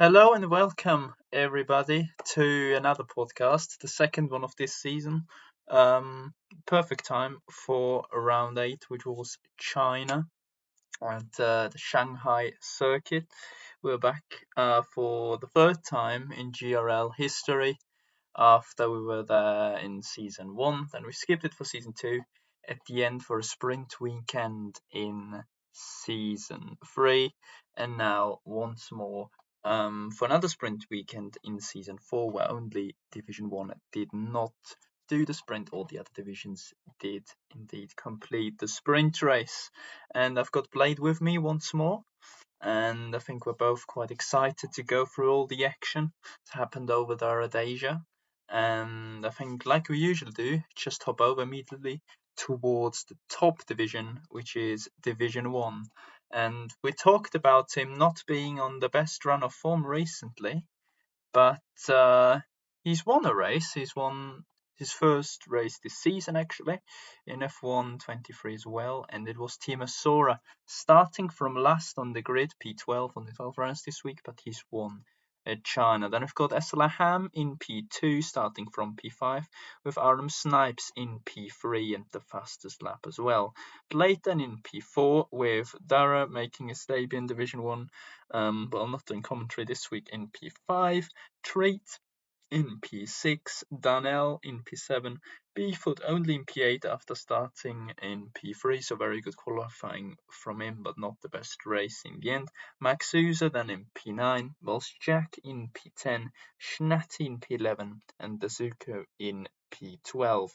Hello and welcome everybody to another podcast, the second one of this season. Perfect time for round eight, which was China and the Shanghai circuit. We're back for the third time in GRL history after we were there in season one. Then we skipped it for season two at the end for a sprint weekend in season three, and now once more for another sprint weekend in season four, where only Division 1 did not do the sprint. All the other divisions did indeed complete the sprint race. And I've got Blade with me once more, and I think we're both quite excited to go through all the action that happened over there at Asia. And I think, like we usually do, just hop over immediately towards the top division, which is Division 1. And we talked about him not being on the best run of form recently, but he's won a race. He's won his first race this season, actually, in F1 23 as well, and it was Timo Sora starting from last on the grid, P12 on the 12 runs this week, but he's won at China. Then we've got Ham in P2, starting from P5, with Artem Snipes in P3 and the fastest lap as well. Blayton in P4, with Dara making his debut in Division 1, well, not doing commentary this week, in P5, Treat in P6, Danel in P7, Beefoot only in P8 after starting in P3, so very good qualifying from him, but not the best race in the end. Max Souza then in P9, Jack in P10, Schnatti in P11, and Dazuko in P12.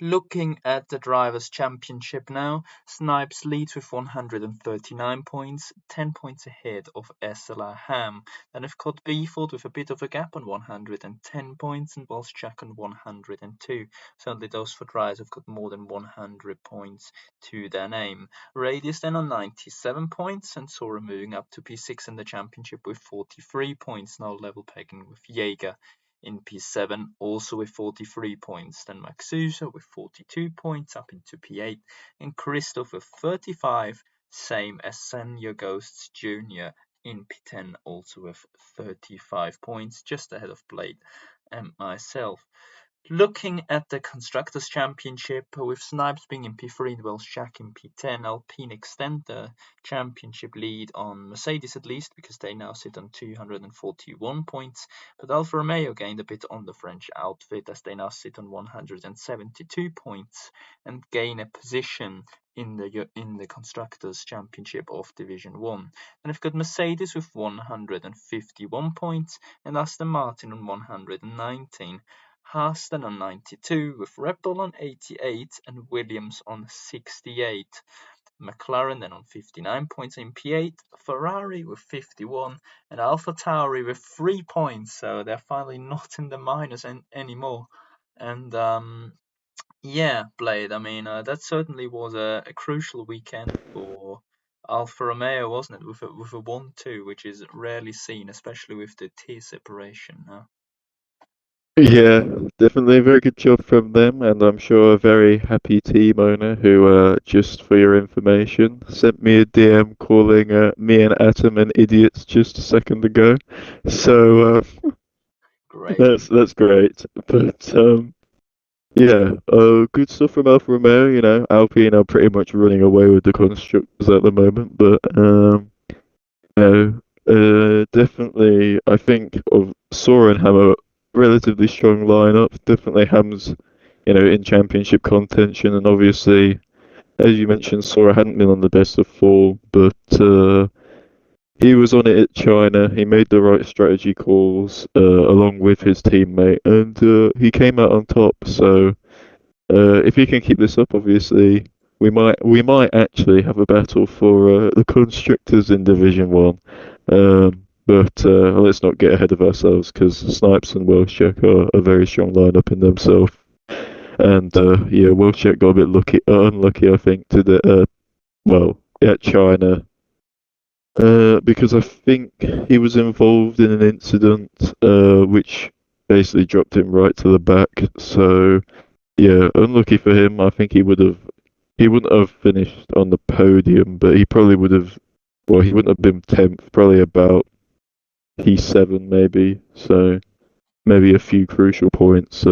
Looking at the Drivers' Championship now, Snipes leads with 139 points, 10 points ahead of Ham. Then we've got Beeford with a bit of a gap on 110 points, and Jack on 102. Certainly those for drivers have got more than 100 points to their name. Radius then on 97 points, and Sora moving up to P6 in the championship with 43 points, now level pegging with Jaeger in P7, also with 43 points. Then Max Souza with 42 points up into P8, and Christoph with 35, same as Senor Ghosts Jr. in P10, also with 35 points, just ahead of Blade and myself. Looking at the Constructors' Championship, with Snipes being in P3 and Welsh Jack in P10, Alpine extend the championship lead on Mercedes at least, because they now sit on 241 points, but Alfa Romeo gained a bit on the French outfit as they now sit on 172 points and gain a position in the Constructors' Championship of Division 1. And we've got Mercedes with 151 points and Aston Martin on 119. Haas then on 92, with Red Bull on 88 and Williams on 68. McLaren then on 59 points in P8, Ferrari with 51, and AlphaTauri with 3 points, so they're finally not in the minus anymore. And yeah, Blade, I mean, that certainly was a crucial weekend for Alfa Romeo, wasn't it? With a 1-2, which is rarely seen, especially with the tier separation now. Yeah, definitely a very good job from them, and I'm sure a very happy team owner who, just for your information, sent me a DM calling me and Atom an idiots just a second ago. So Great. that's great. But yeah, good stuff from Alfa Romeo. You know, Alpine are pretty much running away with the constructors at the moment, but definitely I think of Soren have a relatively strong lineup. Definitely Ham's, in championship contention, and obviously, as you mentioned, Sora hadn't been on the best of form, but he was on it at China. He made the right strategy calls along with his teammate, and he came out on top. So if he can keep this up, obviously, we might actually have a battle for the constructors in Division 1. But let's not get ahead of ourselves because Snipes and Welshek are a very strong lineup in themselves. And yeah, Welshek got a bit unlucky, I think, at China. Because I think he was involved in an incident which basically dropped him right to the back. So yeah, unlucky for him. I think he wouldn't have finished on the podium, but he probably would have. Well, he wouldn't have been 10th, probably about P7 maybe. So maybe a few crucial points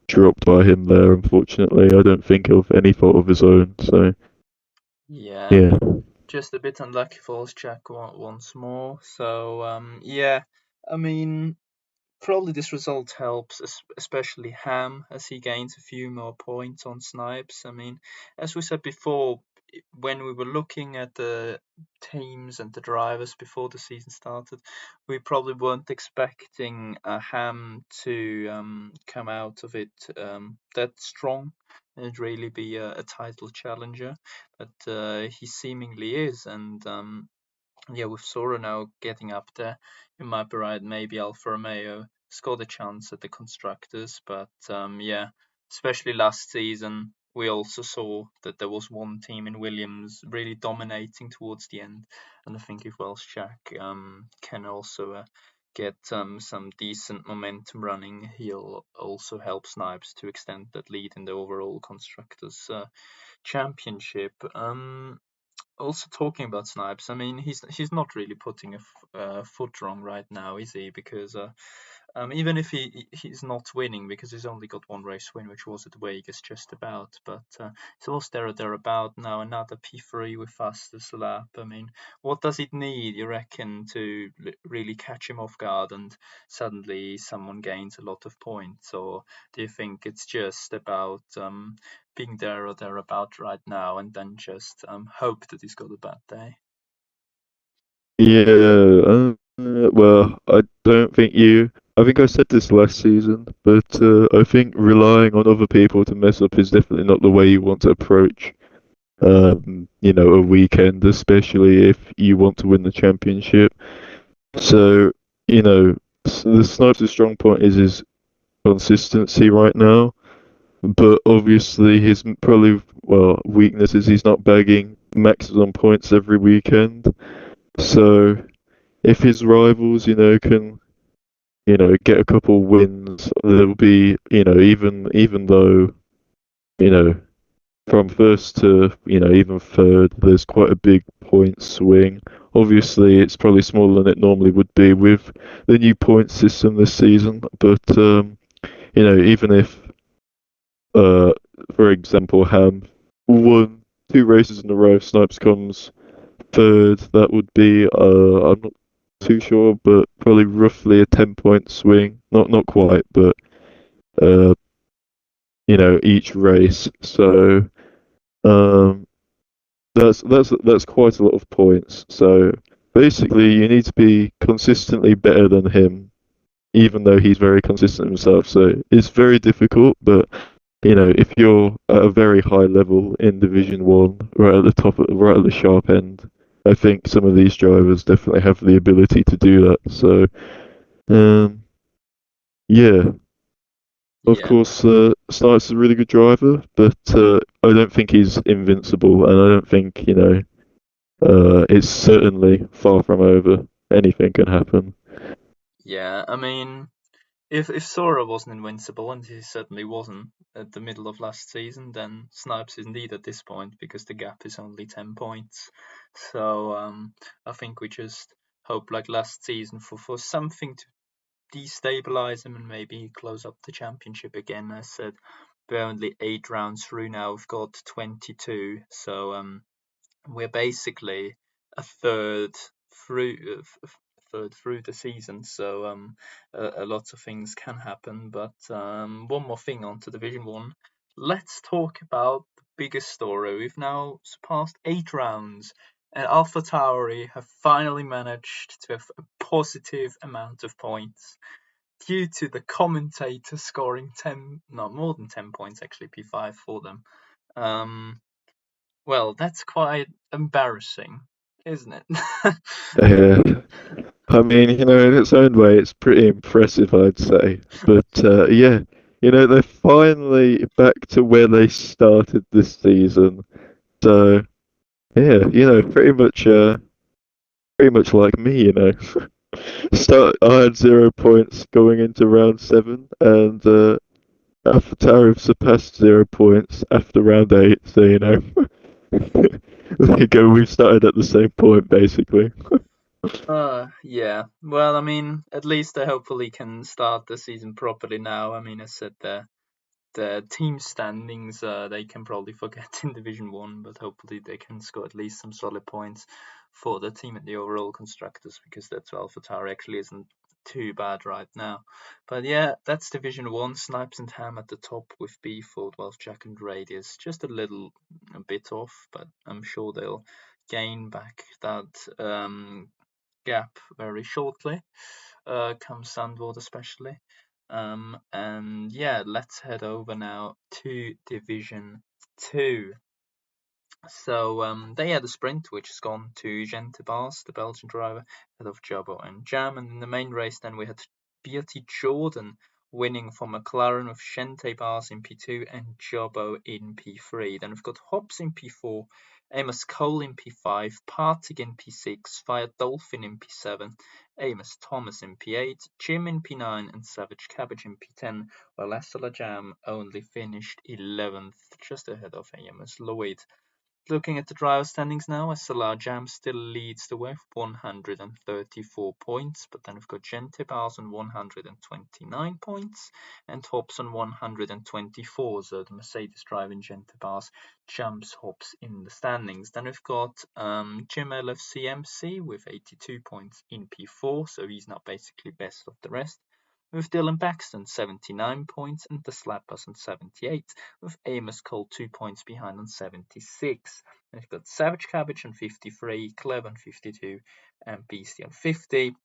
dropped by him there. Unfortunately, I don't think of any fault of his own. So Yeah, yeah, just a bit unlucky for Jack once more. So yeah, I mean, probably this result helps, especially Ham, as he gains a few more points on Snipes. I mean, as we said before, when we were looking at the teams and the drivers before the season started, we probably weren't expecting Ham to come out of it that strong and really be a title challenger. But he seemingly is, and yeah, with Sora now getting up there, you might be right. Maybe Alfa Romeo scored a chance at the constructors, but yeah, especially last season, we also saw that there was one team in Williams really dominating towards the end, and I think if Welsh Jack can also get some decent momentum running, he'll also help Snipes to extend that lead in the overall constructors championship. Also talking about Snipes, I mean, he's not really putting a foot wrong right now, is he? Because even if he's not winning, because he's only got one race win, which was at Vegas just about, but he's lost there or thereabout now. Another P3 with fastest lap. I mean, what does it need, you reckon, to really catch him off guard and suddenly someone gains a lot of points, or do you think it's just about being there or thereabout right now, and then just hope that he's got a bad day? yeah. Well, I don't think you. I think I said this last season, but I think relying on other people to mess up is definitely not the way you want to approach, a weekend, especially if you want to win the championship. So, the Snipes' strong point is his consistency right now, but obviously his probably, well, weakness is he's not bagging maximum points every weekend. So if his rivals, can, get a couple wins, there'll be, even though, you know, from first to, even third, there's quite a big point swing. Obviously, it's probably smaller than it normally would be with the new point system this season, but even if, uh, for example, Ham won two races in a row, Snipes comes third, that would be, I'm not too sure, but probably roughly a 10-point swing. Not quite, but uh, each race. So um, that's quite a lot of points. So basically, you need to be consistently better than him, even though he's very consistent himself. So it's very difficult, but if you're at a very high level in Division One, right at the top, right at the sharp end, I think some of these drivers definitely have the ability to do that. So, um, yeah, of Yeah, course, Snipes is a really good driver, but I don't think he's invincible, and I don't think it's certainly far from over. Anything can happen. yeah. I mean, if Sora wasn't invincible, and he certainly wasn't at the middle of last season, then Snipes isn't either at this point because the gap is only 10 points. So I think we just hope, like last season, for something to destabilize him and maybe close up the championship again. I said we're only 8 rounds through now. We've got 22, so we're basically a through third through the season, so a lot of things can happen. But one more thing on to Division One. Let's talk about the biggest story. We've now surpassed 8 rounds, and AlphaTauri have finally managed to have a positive amount of points due to the commentator scoring 10, not more than 10 points, actually P5 for them. Um, well, that's quite embarrassing, isn't it? Yeah, I mean, in its own way, it's pretty impressive, I'd say. But yeah, they're finally back to where they started this season. So yeah, pretty much like me, I had 0 points going into round seven, and AlphaTauri have surpassed 0 points after round eight. So there you go. We've started at the same point, basically. Yeah. Well, I mean, at least they hopefully can start the season properly now. I mean, I said the team standings, they can probably forget in Division One, but hopefully they can score at least some solid points for the team at the overall constructors, because that's AlphaTauri actually isn't too bad right now. But yeah, that's Division One. Snipes and Ham at the top with Beeford, whilst Jack and Radius just a bit off, but I'm sure they'll gain back that gap very shortly, come Sandward especially. And yeah, let's head over now to Division 2. So they had a sprint which has gone to Gente Bars, the Belgian driver, ahead of Jabo and Jam. And in the main race, then we had Beatty Jordan winning for McLaren with Gente Bars in P2 and Jabo in P3. Then we've got Hobbs in P4, Amos Cole in P5, Partig in P6, Fire Dolphin in P7, Amos Thomas in P8, Jim in P9, and Savage Cabbage in P10, while Asala Jam only finished 11th, just ahead of Amos Lloyd. Looking at the driver standings now, SLR Jam still leads the way with 134 points, but then we've got Gente Bars on 129 points and Hobbs on 124. So the Mercedes driving Gente Bars jumps Hobbs in the standings. Then we've got Jim LFCMC with 82 points in P4, so he's now basically best of the rest, with Dylan Paxton 79 points and the Slappers on 78, with Amos Cole 2 points behind on 76. And we've got Savage Cabbage on 53, Cleb on 52, and Beastie on 50.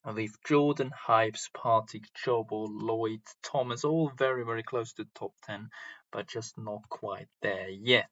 And we've Jordan, Hypes, Party, Jobo, Lloyd, Thomas, all very, very close to the top 10, but just not quite there yet.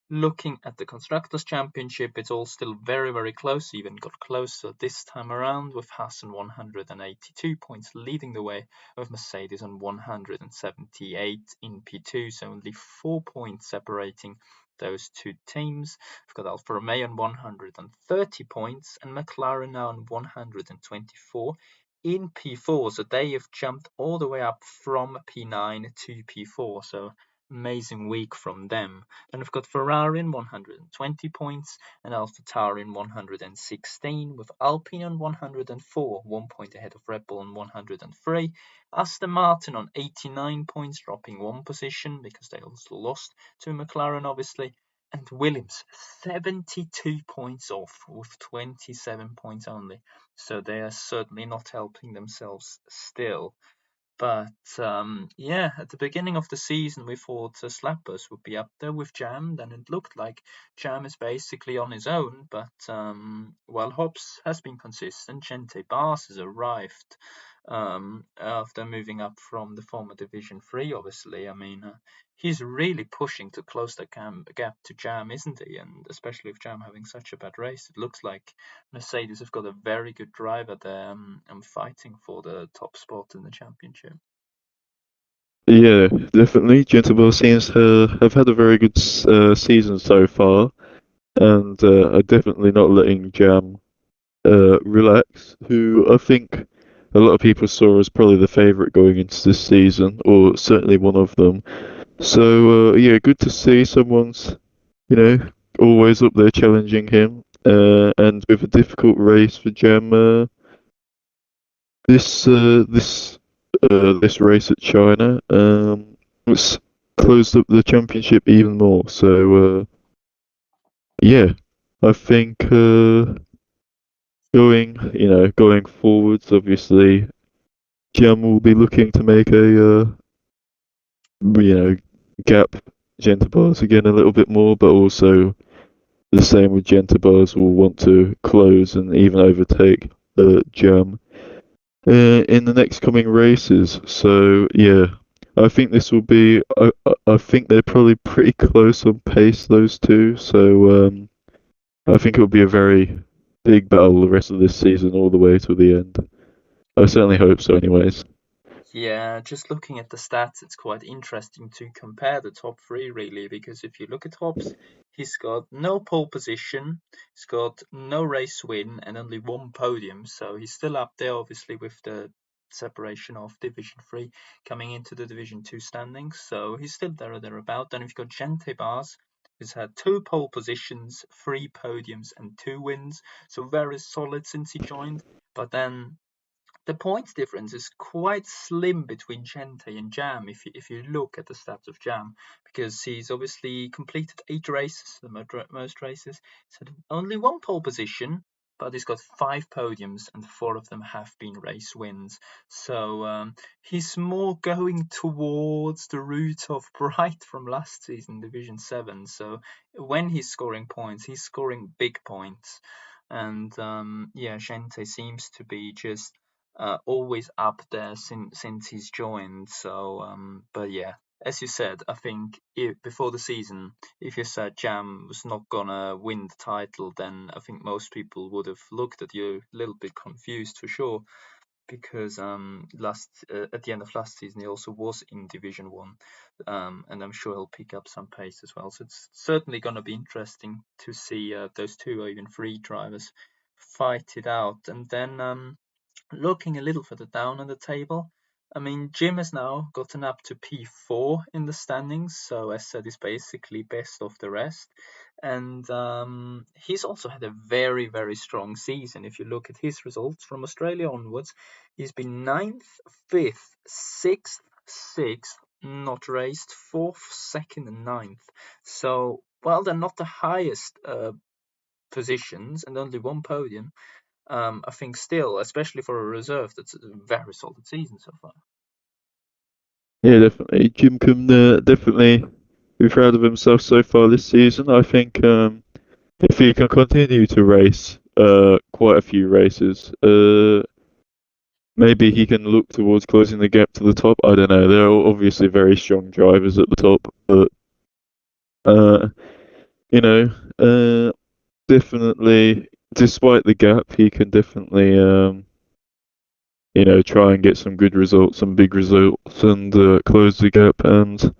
Looking at the Constructors' Championship, it's all still very, very close, even got closer this time around, with Haas on 182 points leading the way, with Mercedes on 178 in P2, so only 4 points separating those two teams. We've got Alfa Romeo on 130 points, and McLaren now on 124 in P4, so they have jumped all the way up from P9 to P4, so amazing week from them. Then we've got Ferrari in 120 points and AlphaTauri in 116, with Alpine on 104, 1 point ahead of Red Bull on 103. Aston Martin on 89 points, dropping 1 position because they also lost to McLaren, obviously. And Williams, 72 points off with 27 points only. So they are certainly not helping themselves still. But yeah, at the beginning of the season, we thought Slappers would be up there with Jam. Then it looked like Jam is basically on his own. But while Hobbs has been consistent, Gente Bars has arrived after moving up from the former Division 3, obviously. I mean, he's really pushing to close the gap to Jam, isn't he? And especially with Jam having such a bad race, it looks like Mercedes have got a very good driver there and fighting for the top spot in the championship. Yeah, definitely. Gentleman seems to have had a very good season so far, and are definitely not letting Jam relax, who I think a lot of people saw as probably the favourite going into this season, or certainly one of them. So yeah, good to see someone's, you know, always up there challenging him. And with a difficult race for Jam, this this race at China, it's closed up the championship even more. So yeah, I think going forwards, obviously, Jam will be looking to make a you know gap Gentabars again a little bit more, but also the same with Gentabars will want to close and even overtake Jam in the next coming races. So yeah, I think this will be. I think they're probably pretty close on pace, those two. So I think it will be a very big battle the rest of this season, all the way to the end. I certainly hope so, anyways. Yeah, just looking at the stats, it's quite interesting to compare the top three, really, because if you look at Hobbs, he's got no pole position, he's got no race win, and only 1 podium. So he's still up there, obviously, with the separation of Division 3 coming into the Division 2 standings. So he's still there or thereabout. Then we've got Gente Bars, He's had two pole positions, three podiums, and two wins. So very solid since he joined. But then the points difference is quite slim between Gente and Jam if you look at the stats of Jam, because he's obviously completed 8 races, the most races. He's had only one pole position, but he's got 5 podiums, and 4 of them have been race wins. So he's more going towards the route of Bright from last season, Division 7. So when he's scoring points, he's scoring big points. And yeah, Gente seems to be just always up there since he's joined. So, but yeah, as you said, I think before the season, if you said Jam was not gonna win the title, then I think most people would have looked at you a little bit confused for sure. Because last at the end of last season he also was in Division 1, and I'm sure he'll pick up some pace as well. So it's certainly going to be interesting to see those two or even three drivers fight it out. And then looking a little further down on the table, I mean, Jim has now gotten up to P4 in the standings, so as said, is basically best of the rest. And he's also had a very, very strong season. If you look at his results from Australia onwards, he's been ninth, fifth, sixth, not raced, fourth, second, and ninth. So, while they're not the highest positions and only one podium, I think still, especially for a reserve, that's a very solid season so far. Yeah, definitely. Jim can definitely be proud of himself so far this season. I think if he can continue to race quite a few races, maybe he can look towards closing the gap to the top. I don't know. There are obviously very strong drivers at the top, but uh, you know, definitely, despite the gap, he can definitely try and get some good results, some big results, and close the gap. And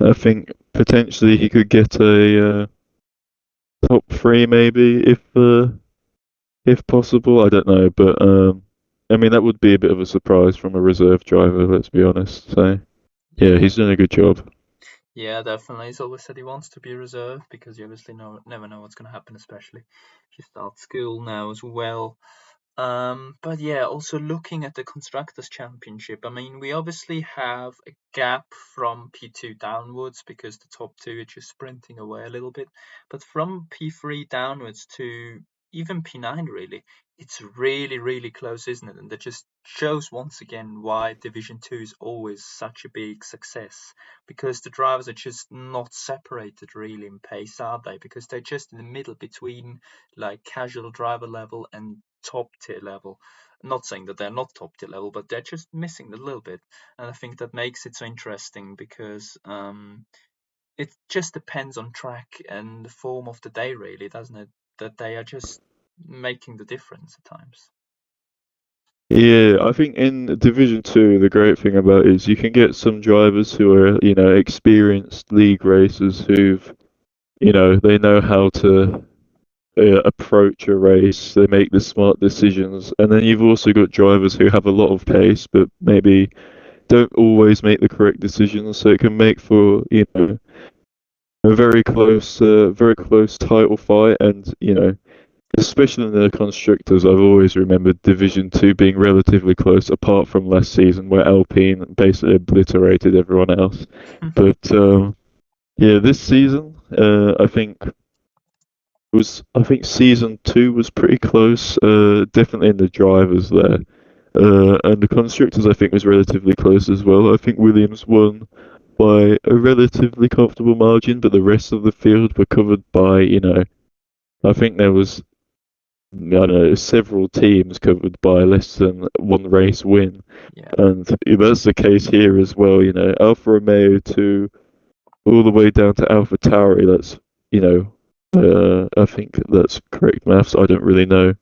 I think potentially he could get a top three, maybe if possible. I don't know, but I mean that would be a bit of a surprise from a reserve driver. Let's be honest. So yeah, Yeah, he's doing a good job. yeah, definitely. He's always said he wants to be reserved because you obviously never know what's going to happen, especially if you start school now as well. But yeah, also looking at the Constructors' Championship, I mean, we obviously have a gap from P2 downwards because the top two are just sprinting away a little bit. But from P3 downwards to even P9, really, it's really, really close, isn't it? And that just shows once again why Division 2 is always such a big success, because the drivers are just not separated really in pace, are they? Because they're just in the middle between like casual driver level and top tier level. Not saying that they're not top tier level, but they're just missing a little bit. And I think that makes it so interesting because it just depends on track and the form of the day, really, doesn't it? That they are just making the difference at times. Yeah, I think in Division Two, the great thing about it is you can get some drivers who are, experienced league racers who've, they know how to approach a race. They make the smart decisions, and then you've also got drivers who have a lot of pace, but maybe don't always make the correct decisions. So it can make for, a very close title fight, and especially in the constructors, I've always remembered Division Two being relatively close, apart from last season where Alpine basically obliterated everyone else. But yeah, this season, I think season two was pretty close. Definitely in the drivers there, and the constructors I think was relatively close as well. I think Williams won by a relatively comfortable margin, but the rest of the field were covered by, I think there was I don't know, several teams covered by less than one race win. Yeah. And that's the case here as well, Alfa Romeo to all the way down to Alpha Tauri, that's, I think that's correct maths, I don't really know.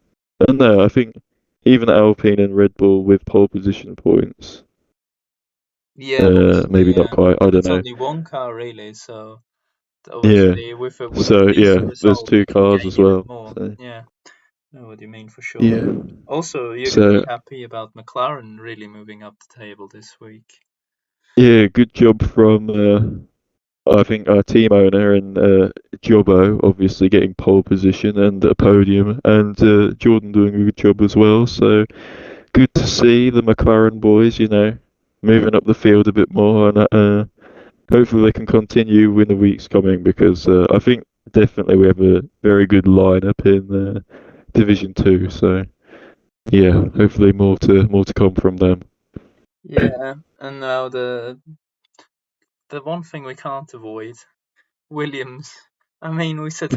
And no, I think even Alpine and Red Bull with pole position points, Yeah, obviously, maybe not yeah. quite, I don't It's know. only one car really, so Yeah, obviously with a so yeah, decent there's result, two you can cars gain as even well. more. So Yeah, I know what you mean for sure. yeah, Also, you're going to be so happy about McLaren really moving up the table this week. yeah, good job from I think our team owner and Jobbo obviously getting pole position and a podium, and Jordan doing a good job as well. So good to see the McLaren boys, moving up the field a bit more, and hopefully they can continue in the weeks coming because I think definitely we have a very good lineup in Division Two. So yeah, hopefully more to come from them. Yeah, and now the one thing we can't avoid, Williams. I mean, we said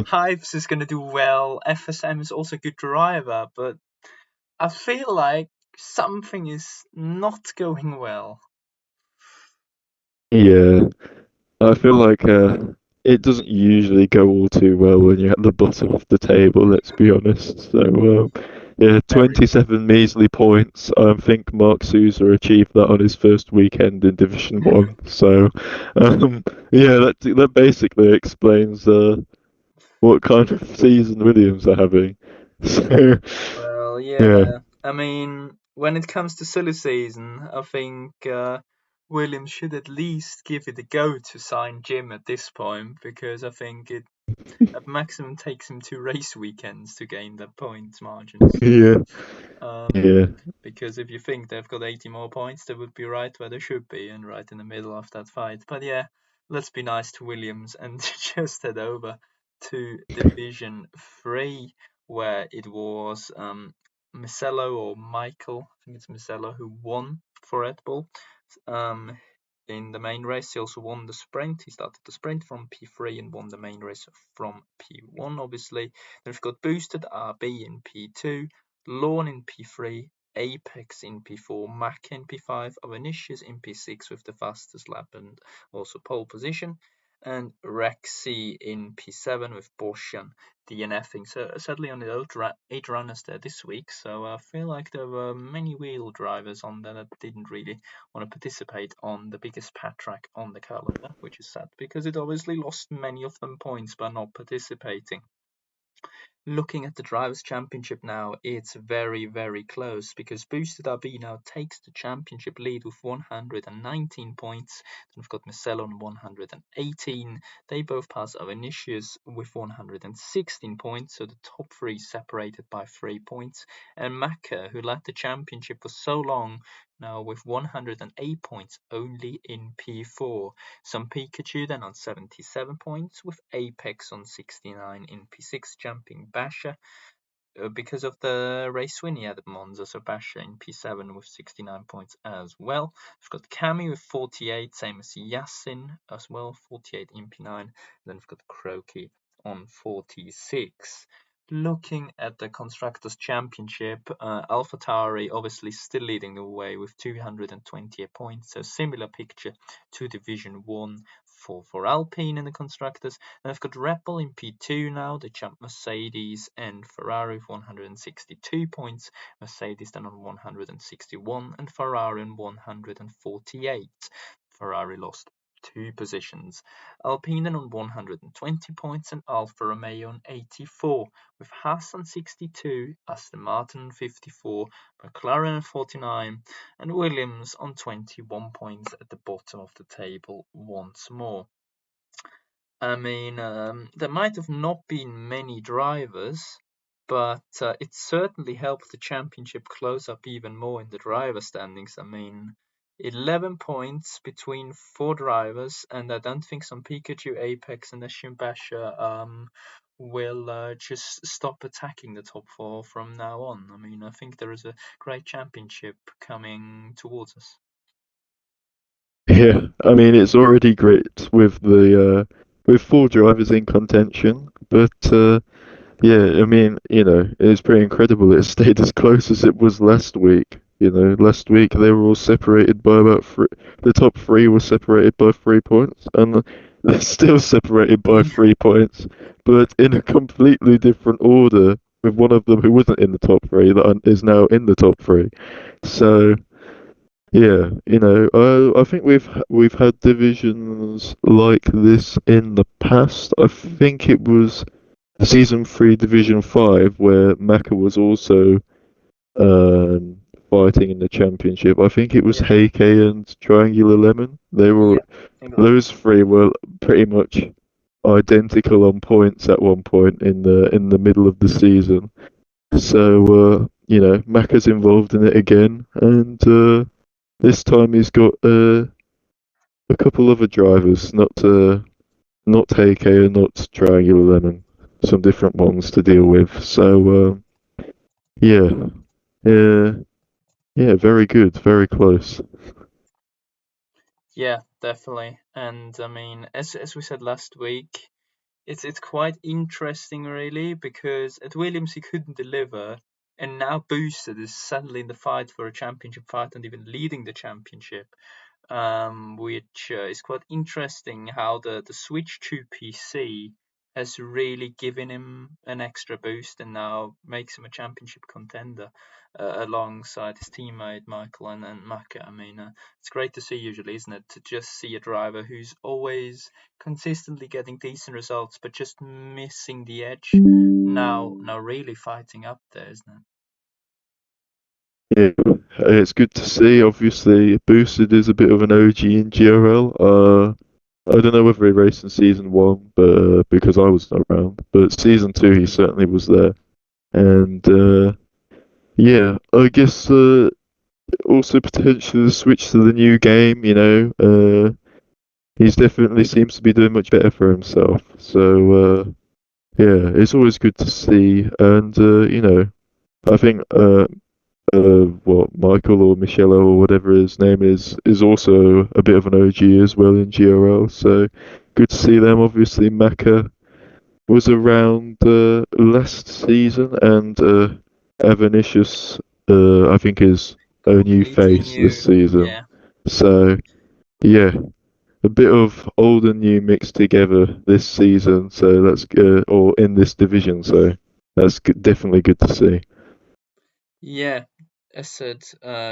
Hives is going to do well. FSM is also a good driver, but I feel like something is not going well. Yeah, I feel like it doesn't usually go all too well when you're at the bottom of the table, let's be honest. So, yeah, Very. 27 measly points. I think Mark Souza achieved that on his first weekend in Division 1. So, yeah, that basically explains what kind of season Williams are having. So, Well, yeah. yeah. I mean, when it comes to silly season, I think Williams should at least give it a go to sign Jim at this point, because I think it at maximum takes him 2 race weekends to gain the points margins. Yeah, Um, yeah, because if you think they've got 80 more points, they would be right where they should be and right in the middle of that fight. But yeah, let's be nice to Williams and just head over to Division 3, where it was Misello or Michael, I think it's Misello, who won for Red Bull. Um, in the main race, he also won the sprint. He started the sprint from P3 and won the main race from P1, obviously. Then we've got Boosted RB in P2, Lawn in P3, Apex in P4, Mac in P5, Vinicius in P6 with the fastest lap and also pole position, and Rexy in P7 with Boshan DNFing. So sadly only 8 runners there this week, so I feel like there were many wheel drivers on there that didn't really want to participate on the biggest pad track on the calendar, which is sad because it obviously lost many of them points by not participating. Looking at the Drivers' Championship now, it's very, very close because Boosted RB now takes the championship lead with 119 points. Then we've got Marcelo on 118. They both pass Vinicius with 116 points, so the top three separated by 3 points. And Maka, who led the championship for so long, now with 108 points only in P4. Some Pikachu then on 77 points, with Apex on 69 in P6, jumping Basha because of the race win he had at Monza. So Basha in P7 with 69 points as well. We've got Kami with 48, same as Yasin as well, 48 in P9. Then we've got Croaky on 46. Looking at the Constructors' Championship, AlphaTauri obviously still leading the way with 228 points, so similar picture to Division 1 for Alpine in the Constructors. And I've got Red Bull in P2 now, they jump Mercedes and Ferrari with 162 points, Mercedes then on 161 and Ferrari on 148. Ferrari lost 2 positions. Alpine on 120 points and Alfa Romeo on 84, with Haas on 62, Aston Martin on 54, McLaren on 49, and Williams on 21 points at the bottom of the table once more. I mean, there might have not been many drivers, but it certainly helped the championship close up even more in the driver standings. I mean, 11 points between 4 drivers, and I don't think some Pikachu, Apex, and Basha will just stop attacking the top 4 from now on. I mean, I think there is a great championship coming towards us. Yeah, I mean it's already great with 4 drivers in contention, but yeah, I mean it's pretty incredible it stayed as close as it was last week. Last week they were all separated by about three. The top 3 were separated by 3 points, and they're still separated by 3 points, but in a completely different order. With one of them who wasn't in the top 3 that is now in the top 3. So. Yeah, I think we've had divisions like this in the past. I think it was season 3, Division 5, where Mecca was also um, fighting in the championship. I think it was Yeah, Heike and Triangular Lemon. yeah, it was. Those three were pretty much identical on points at one point in the middle of the season. So Macca's involved in it again, and this time he's got a couple other drivers, not Heike and not Triangular Lemon, some different ones to deal with. So yeah, yeah, yeah, very good, very close. Yeah, definitely. And I mean, as we said last week, it's quite interesting really because at Williams he couldn't deliver, and now Boosted is suddenly in the fight for a championship fight and even leading the championship. Which is quite interesting how the switch to PC has really given him an extra boost and now makes him a championship contender alongside his teammate Michael and Maka. I mean, it's great to see usually, isn't it? To just see a driver who's always consistently getting decent results but just missing the edge. Now really fighting up there, isn't it? Yeah, it's good to see. Obviously, Boosted is a bit of an OG in GRL. I don't know whether he raced in season one, but because I was not around, but season two he certainly was there. And yeah, I guess also potentially the switch to the new game. He's definitely seems to be doing much better for himself. So yeah, it's always good to see. And I think what Michael or Michello or whatever his name is also a bit of an OG as well in GRL. So good to see them. Obviously, Maka was around last season, and Avanicius, I think, is a new Completely face this new. season. Yeah. So yeah, a bit of old and new mixed together this season. So that's good, or in this division. So that's definitely good to see. Yeah, as said,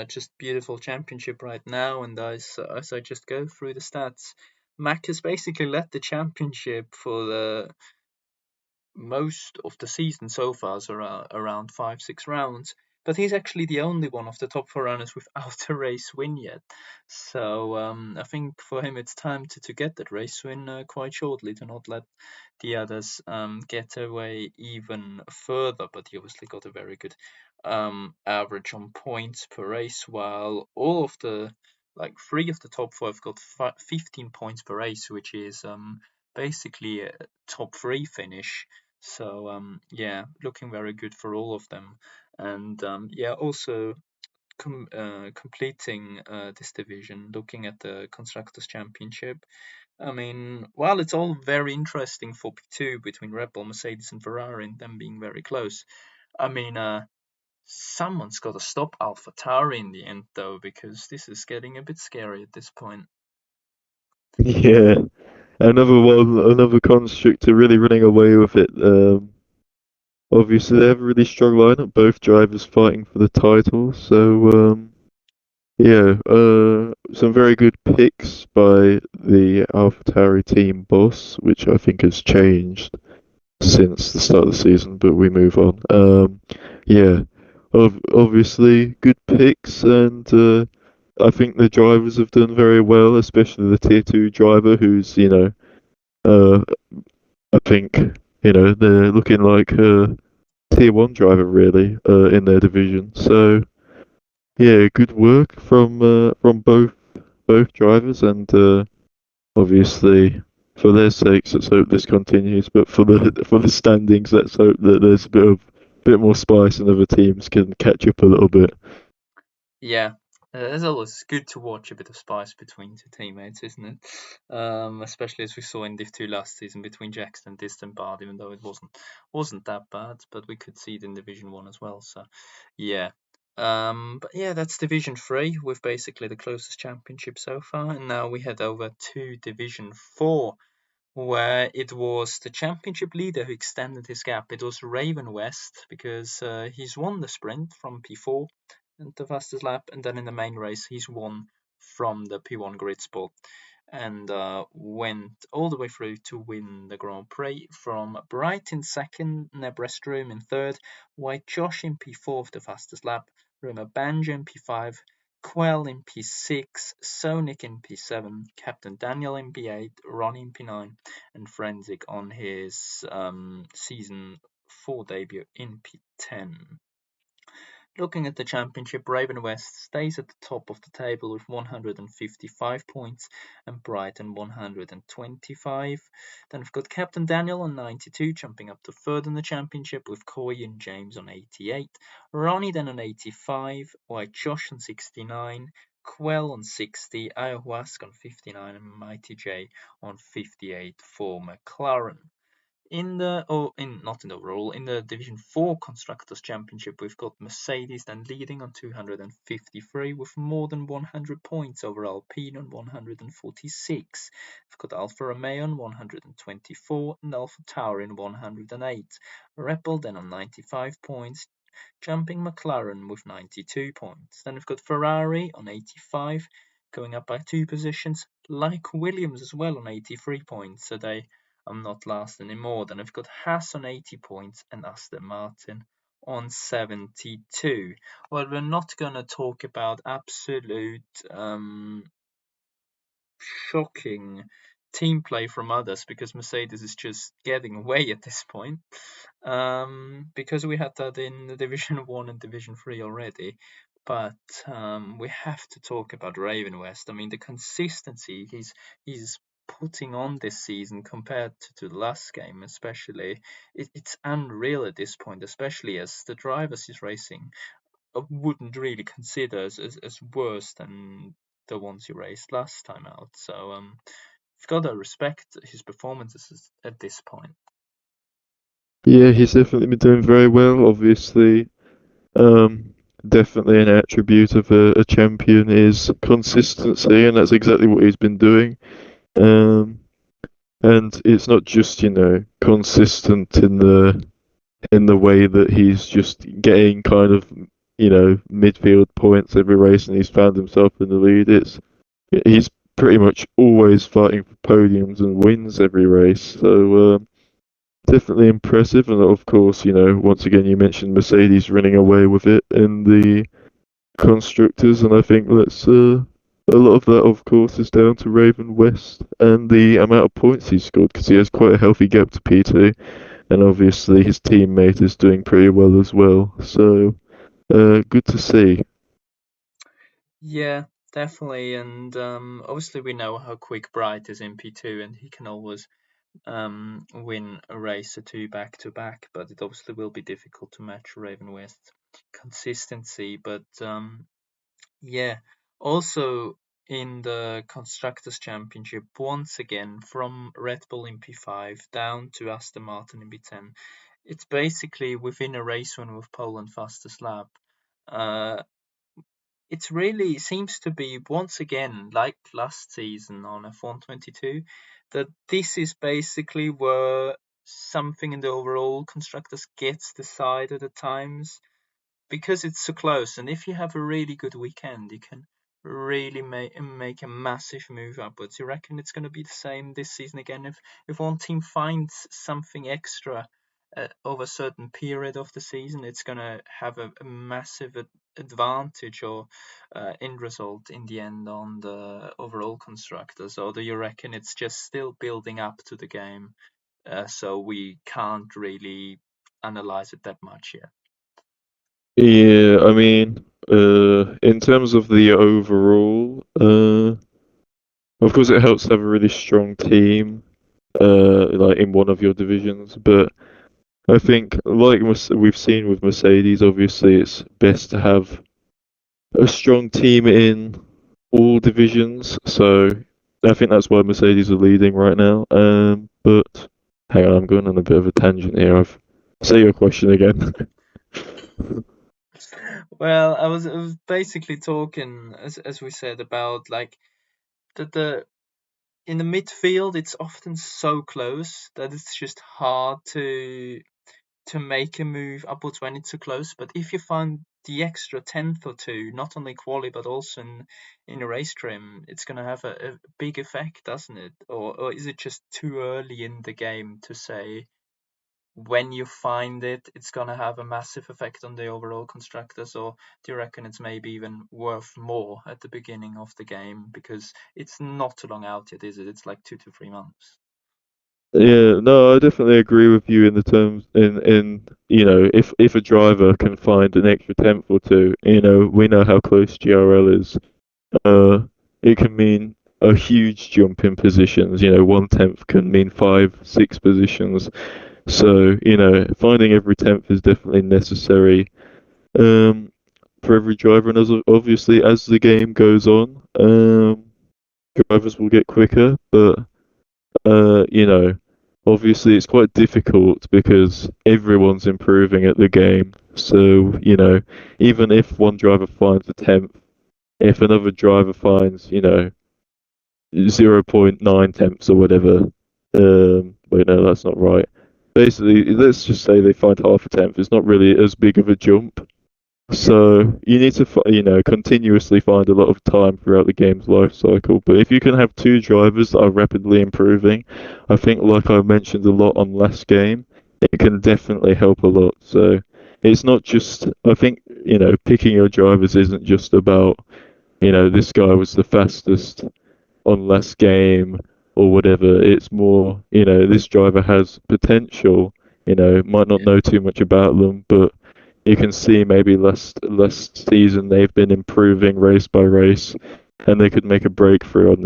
just beautiful championship right now. And as I just go through the stats, Mac has basically led the championship for the most of the season so far, so around 5, 6 rounds. But he's actually the only one of the top four runners without a race win yet. So I think for him it's time to get that race win quite shortly to not let the others get away even further. But he obviously got a very good average on points per race, while all of the like three of the top four have got 15 points per race, which is basically a top three finish. So yeah, looking very good for all of them. And yeah, also completing this division, looking at the Constructors' Championship. I mean, while it's all very interesting for P2 between Red Bull, Mercedes, and Ferrari, and them being very close, I mean, someone's got to stop AlphaTauri in the end, though, because this is getting a bit scary at this point. Yeah, another constructor really running away with it. Obviously, they have a really strong lineup, both drivers fighting for the title. So, yeah, some very good picks by the AlphaTauri team boss, which I think has changed since the start of the season, but we move on. Yeah, obviously, good picks, and I think the drivers have done very well, especially the Tier 2 driver, who's, uh, I think, they're looking like Tier 1 driver really in their division. So yeah, good work from both drivers, and obviously for their sakes, let's hope this continues. But for the standings, let's hope that there's a bit more spice and other teams can catch up a little bit. Yeah, it's always good to watch a bit of spice between two teammates, isn't it? Especially as we saw in Div 2 last season between Jackson and Distant Bard, even though it wasn't that bad, but we could see it in Division 1 as well. So, yeah. But yeah, that's Division 3 with basically the closest championship so far. And now we head over to Division 4, where it was the championship leader who extended his gap. It was Raven West because he's won the sprint from P4 and the fastest lap, and then in the main race he's won from the P1 grid spot. and went all the way through to win the Grand Prix, from Bright in second, Nebrestroom in third, White Josh in P4 the fastest lap, Roma Banjo in P5, Quell in P6, Sonic in P7, Captain Daniel in P8, Ronnie in P9, and Frenzik on his season 4 debut in P10. Looking at the championship, Raven West stays at the top of the table with 155 points and Brighton 125. Then we've got Captain Daniel on 92, jumping up to third in the championship with Coy and James on 88. Ronnie then on 85, White Josh on 69, Quell on 60, Ayahuasca on 59, and Mighty J on 58 for McLaren. Not in the overall, in the Division 4 Constructors Championship, we've got Mercedes then leading on 253 with more than 100 points over Alpine on 146. We've got Alfa Romeo on 124 and Alfa Tauri on 108. Red Bull then on 95 points, jumping McLaren with 92 points. Then we've got Ferrari on 85, going up by 2 positions, like Williams as well on 83 points, so they are not last anymore. Then we've got Haas on 80 points and Aston Martin on 72. Well, we're not going to talk about absolute shocking team play from others, because Mercedes is just getting away at this point. Because we had that in the Division 1 and Division 3 already. But we have to talk about Raven West. I mean, the consistency he's putting on this season compared to the last game, especially, it's unreal at this point, especially as the drivers he's racing wouldn't really consider as worse than the ones he raced last time out. So you've got to respect his performances at this point. Yeah, he's definitely been doing very well. Obviously, um, definitely an attribute of a champion is consistency, and that's exactly what he's been doing. Um, and it's not just, consistent in the way that he's just getting kind of, midfield points every race and he's found himself in the lead. He's pretty much always fighting for podiums and wins every race. So definitely impressive. And of course, once again you mentioned Mercedes running away with it in the constructors, and I think that's a lot of that, of course, is down to Raven West and the amount of points he scored, because he has quite a healthy gap to P2, and obviously his teammate is doing pretty well as well. So good to see. Yeah, definitely. And obviously we know how quick Bright is in P2, and he can always win a race or two back to back, but it obviously will be difficult to match Raven West's consistency. But yeah, also in the Constructors' Championship, once again, from Red Bull in P5 down to Aston Martin in P10, it's basically within a race win with Poland fastest lap. It really seems to be, once again, like last season on F122, that this is basically where something in the overall constructors gets decided at times, because it's so close. And if you have a really good weekend, you can really make a massive move upwards. You reckon it's going to be the same this season again? If one team finds something extra over a certain period of the season, it's going to have a massive advantage or end result in the end on the overall constructors? Or do you reckon it's just still building up to the game, so we can't really analyze it that much yet? Yeah, I mean, in terms of the overall, of course it helps to have a really strong team, like in one of your divisions. But I think, like we've seen with Mercedes, obviously it's best to have a strong team in all divisions. So I think that's why Mercedes are leading right now. But hang on, I'm going on a bit of a tangent here. Say your question again. Well, I was basically talking, as we said, about like the in the midfield, it's often so close that it's just hard to make a move upwards when it's too close. But if you find the extra tenth or two, not only quali but also in a race trim, it's going to have a big effect, doesn't it? Or is it just too early in the game to say when you find it, it's going to have a massive effect on the overall constructors? Or do you reckon it's maybe even worth more at the beginning of the game because it's not too long out yet, is it? It's like 2 to 3 months. Yeah, no, I definitely agree with you in the terms in if a driver can find an extra tenth or two, we know how close GRL is. Uh, it can mean a huge jump in positions. 1/10 can mean 5, 6 positions. So finding every tenth is definitely necessary. Um, for every driver, and obviously as the game goes on, drivers will get quicker, but uh, you know, obviously it's quite difficult because everyone's improving at the game. So, even if one driver finds a tenth, if another driver finds, 0.9 tenths or whatever, wait, no, that's not right. Basically, let's just say they find half a tenth. It's not really as big of a jump. So you need to, continuously find a lot of time throughout the game's life cycle. But if you can have two drivers that are rapidly improving, I think, like I mentioned a lot on last game, it can definitely help a lot. So it's not just, I think, picking your drivers isn't just about, this guy was the fastest on last game or whatever. It's more, this driver has potential. Might not Yeah. know too much about them, but you can see maybe last season they've been improving race by race, and they could make a breakthrough on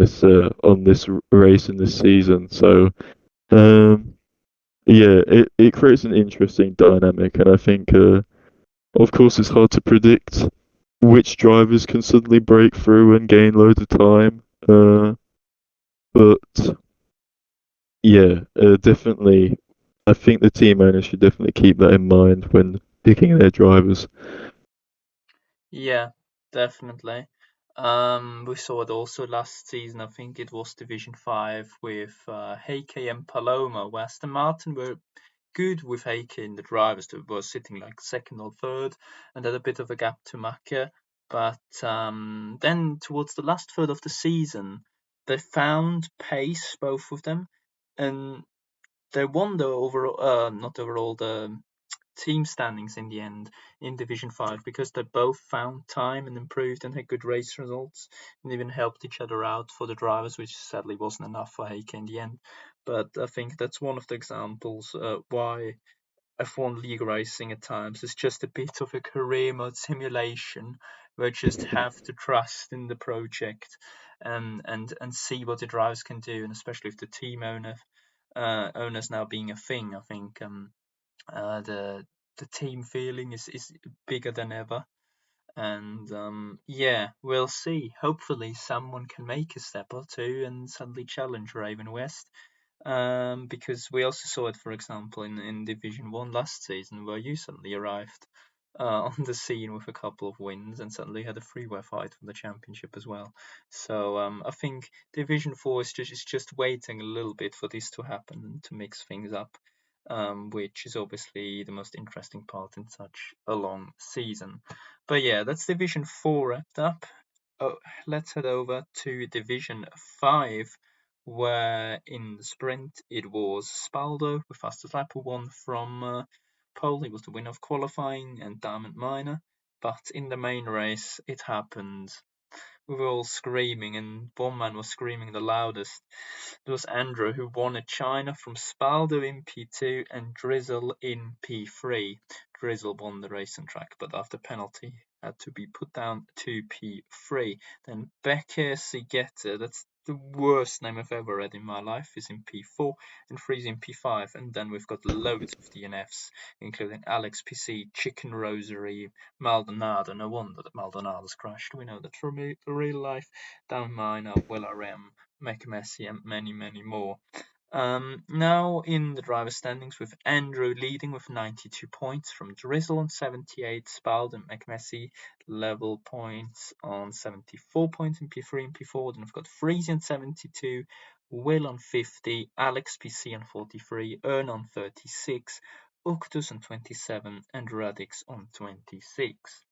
this race in this season. So um, yeah, it creates an interesting dynamic, and I think of course it's hard to predict which drivers can suddenly break through and gain loads of time. But yeah, definitely, I think the team owners should definitely keep that in mind when picking their drivers. Yeah, definitely. We saw it also last season. I think it was Division 5 with Heike and Paloma, where Aston Martin were good with Heike in the drivers that were sitting like second or third and had a bit of a gap to Macke. But then towards the last third of the season, they found pace, both of them, and they won the overall, not overall, the team standings in the end in Division 5 because they both found time and improved and had good race results and even helped each other out for the drivers, which sadly wasn't enough for Heike in the end. But I think that's one of the examples why F1 league racing at times is just a bit of a career mode simulation where you just have to trust in the project and see what the drivers can do, and especially if the team owners now being a thing, I think the team feeling is bigger than ever. And yeah, we'll see. Hopefully, someone can make a step or two and suddenly challenge Raven West. Because we also saw it, for example, in Division 1 last season, where you suddenly arrived on the scene with a couple of wins and suddenly had a freeway fight for the championship as well. So I think Division 4 is just waiting a little bit for this to happen and to mix things up, which is obviously the most interesting part in such a long season. But yeah, that's Division 4 wrapped up. Oh, let's head over to Division 5, where in the sprint it was Spaldo with fastest lap who won from pole. He was the winner of qualifying and Diamond Miner. But in the main race, it happened. We were all screaming, and one man was screaming the loudest. It was Andrew who won at China from Spaldo in P2 and Drizzle in P3. Drizzle won the race and track, but after penalty had to be put down to P3. Then Becker Sigeta, that's the worst name I've ever read in my life, is in P4 and Freeze in P5. And then we've got loads of DNFs, including Alex PC, Chicken Rosary, Maldonado. No wonder that Maldonado's crashed. We know that from real life. Down Miner, Will RM, Messi, and many, many more. Now in the driver standings with Andrew leading with 92 points from Drizzle on 78, Spald and McMessy level points on 74 points in P3 and P4. Then we've got Freeze on 72, Will on 50, Alex PC on 43, Ern on 36, Octus on 27, and Radix on 26.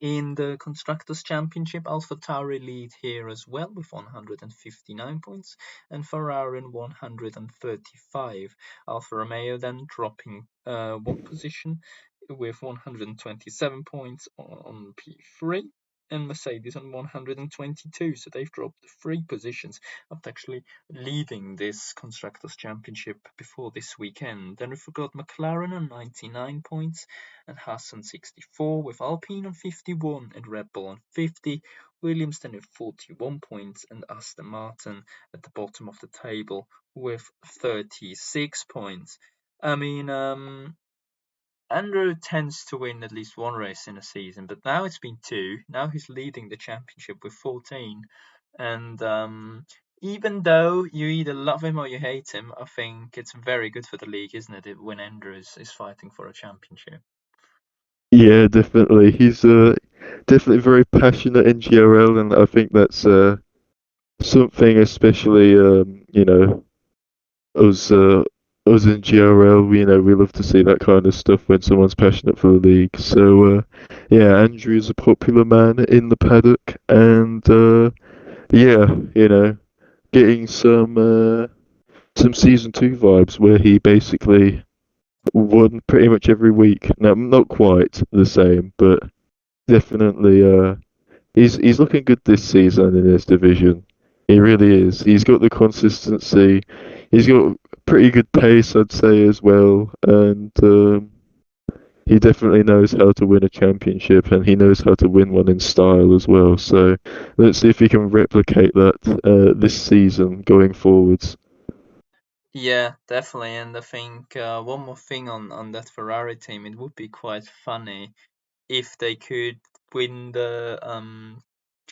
In the Constructors' Championship, AlphaTauri lead here as well with 159 points, and Ferrari on 135. Alfa Romeo then dropping one position with 127 points on P3, and Mercedes on 122. So they've dropped 3 positions after actually leading this Constructors' Championship before this weekend. Then we've got McLaren on 99 points and Haas on 64, with Alpine on 51 and Red Bull on 50, Williams then with 41 points, and Aston Martin at the bottom of the table with 36 points. I mean, Andrew tends to win at least one race in a season, but now it's been 2. Now he's leading the championship with 14. And even though you either love him or you hate him, I think it's very good for the league, isn't it, when Andrew is fighting for a championship? Yeah, definitely. He's definitely very passionate in GRL, and I think that's something especially us us in GRL. We love to see that kind of stuff when someone's passionate for the league. So yeah, Andrew's a popular man in the paddock, and yeah, getting some season 2 vibes where he basically won pretty much every week. Now, not quite the same, but definitely he's looking good this season in his division. He really is. He's got the consistency. He's got pretty good pace, I'd say, as well, and he definitely knows how to win a championship, and he knows how to win one in style as well. So let's see if he can replicate that this season going forwards. Yeah, definitely. And I think one more thing on that Ferrari team, it would be quite funny if they could win the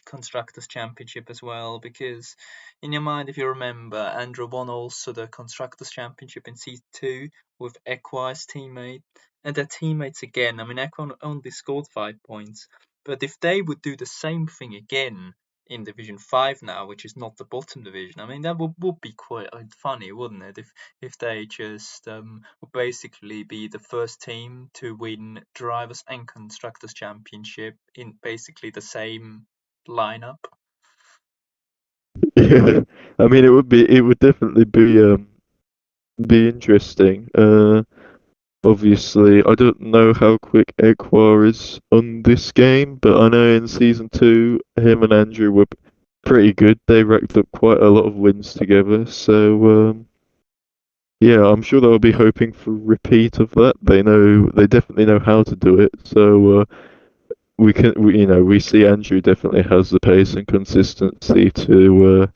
Constructors' Championship as well, because in your mind, if you remember, Andrew won also the Constructors' Championship in C2 with Equi's teammate, and their teammates again. I mean, Equi only scored 5 points, but if they would do the same thing again in Division 5 now, which is not the bottom division, I mean, that would be quite funny, wouldn't it? If they just would basically be the first team to win Drivers' and Constructors' Championship in basically the same lineup. Yeah, I mean, it would definitely be interesting. Obviously, I don't know how quick Equar is on this game, but I know in season 2, him and Andrew were pretty good. They racked up quite a lot of wins together. So yeah, I'm sure they'll be hoping for a repeat of that. They definitely know how to do it. So we see Andrew definitely has the pace and consistency to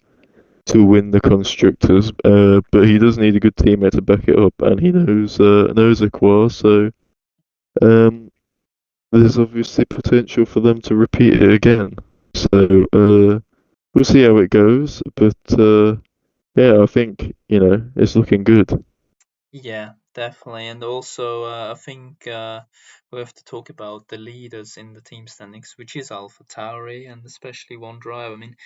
win the constructors, but he does need a good teammate to back it up, and he knows Aqua, so um, there's obviously potential for them to repeat it again. So we'll see how it goes, but yeah, I think it's looking good. Yeah, definitely. And also, I think we have to talk about the leaders in the team standings, which is AlphaTauri and especially one driver. I mean,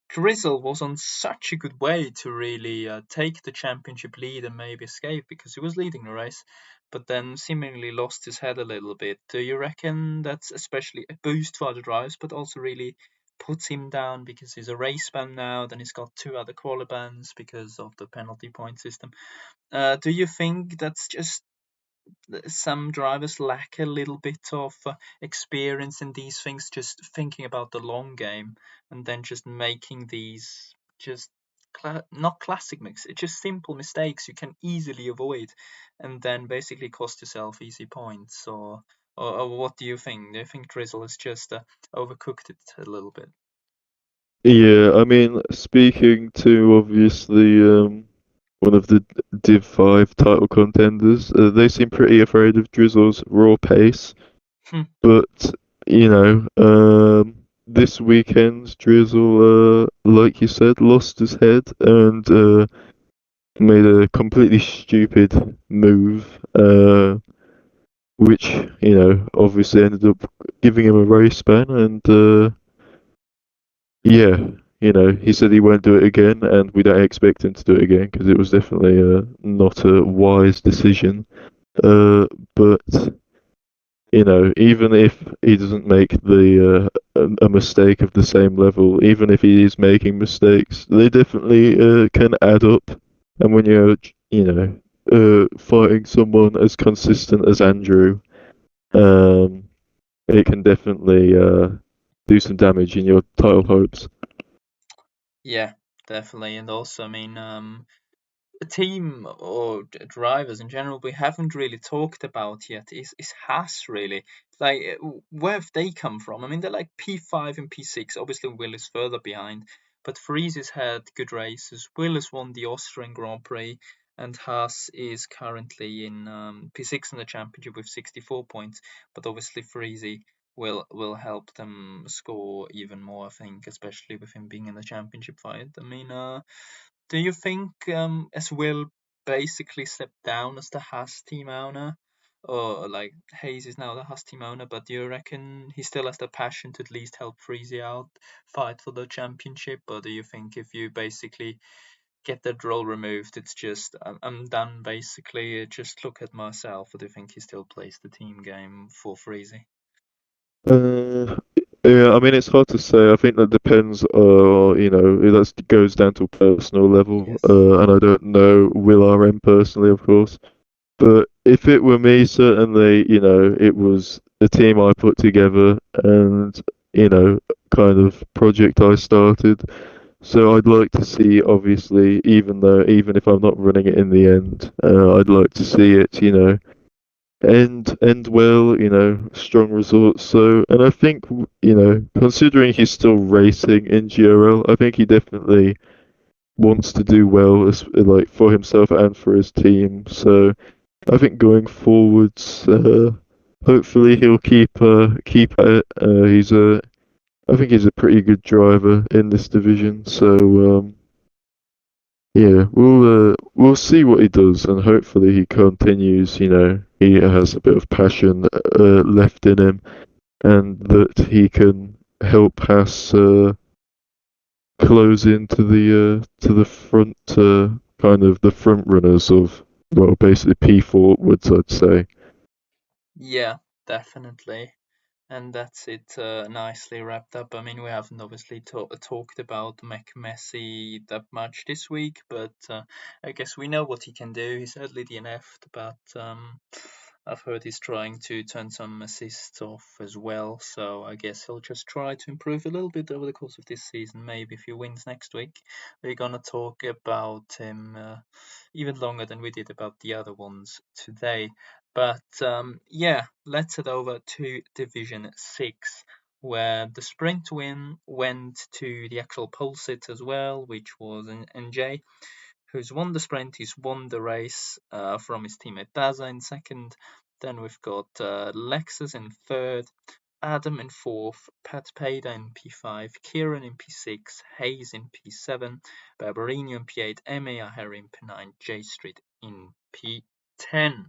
Drizzle was on such a good way to really take the championship lead and maybe escape because he was leading the race, but then seemingly lost his head a little bit. Do you reckon that's especially a boost for other drivers, but also really puts him down because he's a race ban now, then he's got 2 other quali bans because of the penalty point system? Do you think that's just some drivers lack a little bit of experience in these things, just thinking about the long game and then just making these just not classic mix, it's just simple mistakes you can easily avoid and then basically cost yourself easy points? Or what do you think? Do you think Drizzle has just overcooked it a little bit? Yeah, I mean, speaking to obviously one of the Div 5 title contenders, they seem pretty afraid of Drizzle's raw pace. But this weekend Drizzle, like you said, lost his head and made a completely stupid move, which obviously ended up giving him a race ban. And yeah, he said he won't do it again, and we don't expect him to do it again because it was definitely not a wise decision. But even if he doesn't make a mistake of the same level, even if he is making mistakes, they definitely can add up. And when you're, fighting someone as consistent as Andrew, um, it can definitely do some damage in your title hopes. Yeah, definitely. And also, I mean, a team or drivers in general we haven't really talked about yet is Haas really. Like, where have they come from? I mean, they're like P5 and P6. Obviously, Will is further behind, but Freeze has had good races. Will has won the Austrian Grand Prix, and Haas is currently in P6 in the championship with 64 points. But obviously, Freeze will help them score even more, I think, especially with him being in the championship fight. I mean, do you think as Will basically stepped down as the Haas team owner? Or like Hayes is now the Haas team owner, but do you reckon he still has the passion to at least help Freezy out, fight for the championship? Or do you think if you basically get that role removed, it's just I'm done basically, just look at myself? Or do you think he still plays the team game for Freezy? Uh, yeah, I mean, it's hard to say. I think that depends, that goes down to a personal level, Yes. and I don't know Will RM personally, of course. But if it were me, certainly, it was the team I put together and, kind of project I started. So I'd like to see, obviously, even if I'm not running it in the end, I'd like to see it, end well, strong results. So, and I think, considering he's still racing in GRL, I think he definitely wants to do well, as like for himself and for his team. So I think going forwards, hopefully he'll keep at it. I think he's a pretty good driver in this division. So yeah, we'll see what he does, and hopefully he continues. He has a bit of passion left in him, and that he can help us close into the front, kind of the front runners of, well, basically P4 upwards, I'd say. Yeah, definitely. And that's it, nicely wrapped up. I mean, we haven't obviously talked about McMessy that much this week, but I guess we know what he can do. He's certainly DNF'd, but I've heard he's trying to turn some assists off as well. So I guess he'll just try to improve a little bit over the course of this season. Maybe if he wins next week, we're gonna talk about him even longer than we did about the other ones today. But yeah, let's head over to Division 6, where the sprint win went to the actual pole sit as well, which was NJ, who's won the sprint. He's won the race from his teammate Daza in second. Then we've got Lexus in third, Adam in fourth, Pat Peda in P5, Kieran in P6, Hayes in P7, Barbarino in P8, Emma Harry in P9, J Street in P10.